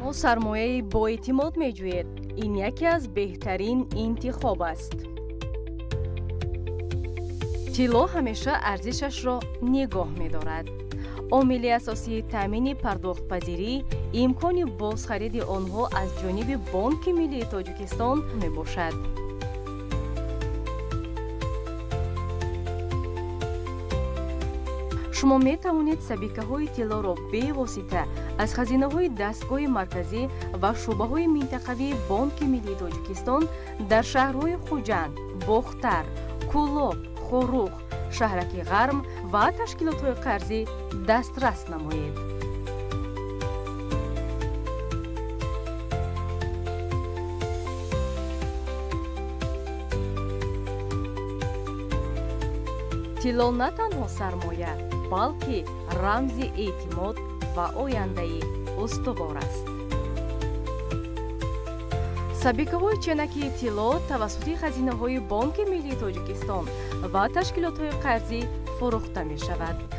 ما سرمایه با اعتماد می‌جویید. این یکی از بهترین انتخاب است. طلا همیشه ارزشش را نگاه می‌دارد. عامل اساسی تامین پرداخت‌پذیری امکان بازخرید آنها از جانب بانک ملی تاجیکستان میباشد. شما می توانید سبیکه‌های طلا را به واسطه از خزینه‌های دستگاه مرکزی و شعبه‌های منطقوی بانک ملی تاجیکستان در شهرهای خوجند، باختر، کولاب، خوروخ، شهرک غرم و تشکیلات‌های قرضی دسترس نمایید. طلا نه تنها سرمایه بلکه رمز اعتماد و آینده استوار است. سبیکه‌های چنکی طلا توسط خزینه‌های بانک ملی تاجیکستان و تشکیلات‌های قرضی فروخته می‌شود.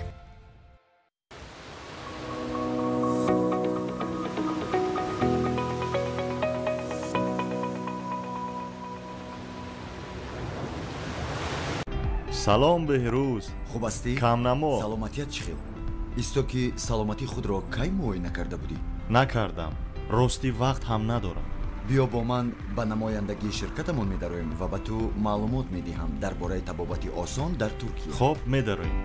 салом беҳрӯз. хуб ҳастӣ? камнамо. саломатият чӣ хел? исто ки саломатии худро кай муоина карда будӣ? накардам. ростӣ вақт ҳам надорам. биё бо ман ба намояндагии ширкатамон медароем ва ба ту маълумот медиҳам дар бораи табобати осон дар туркия. хоб медароем.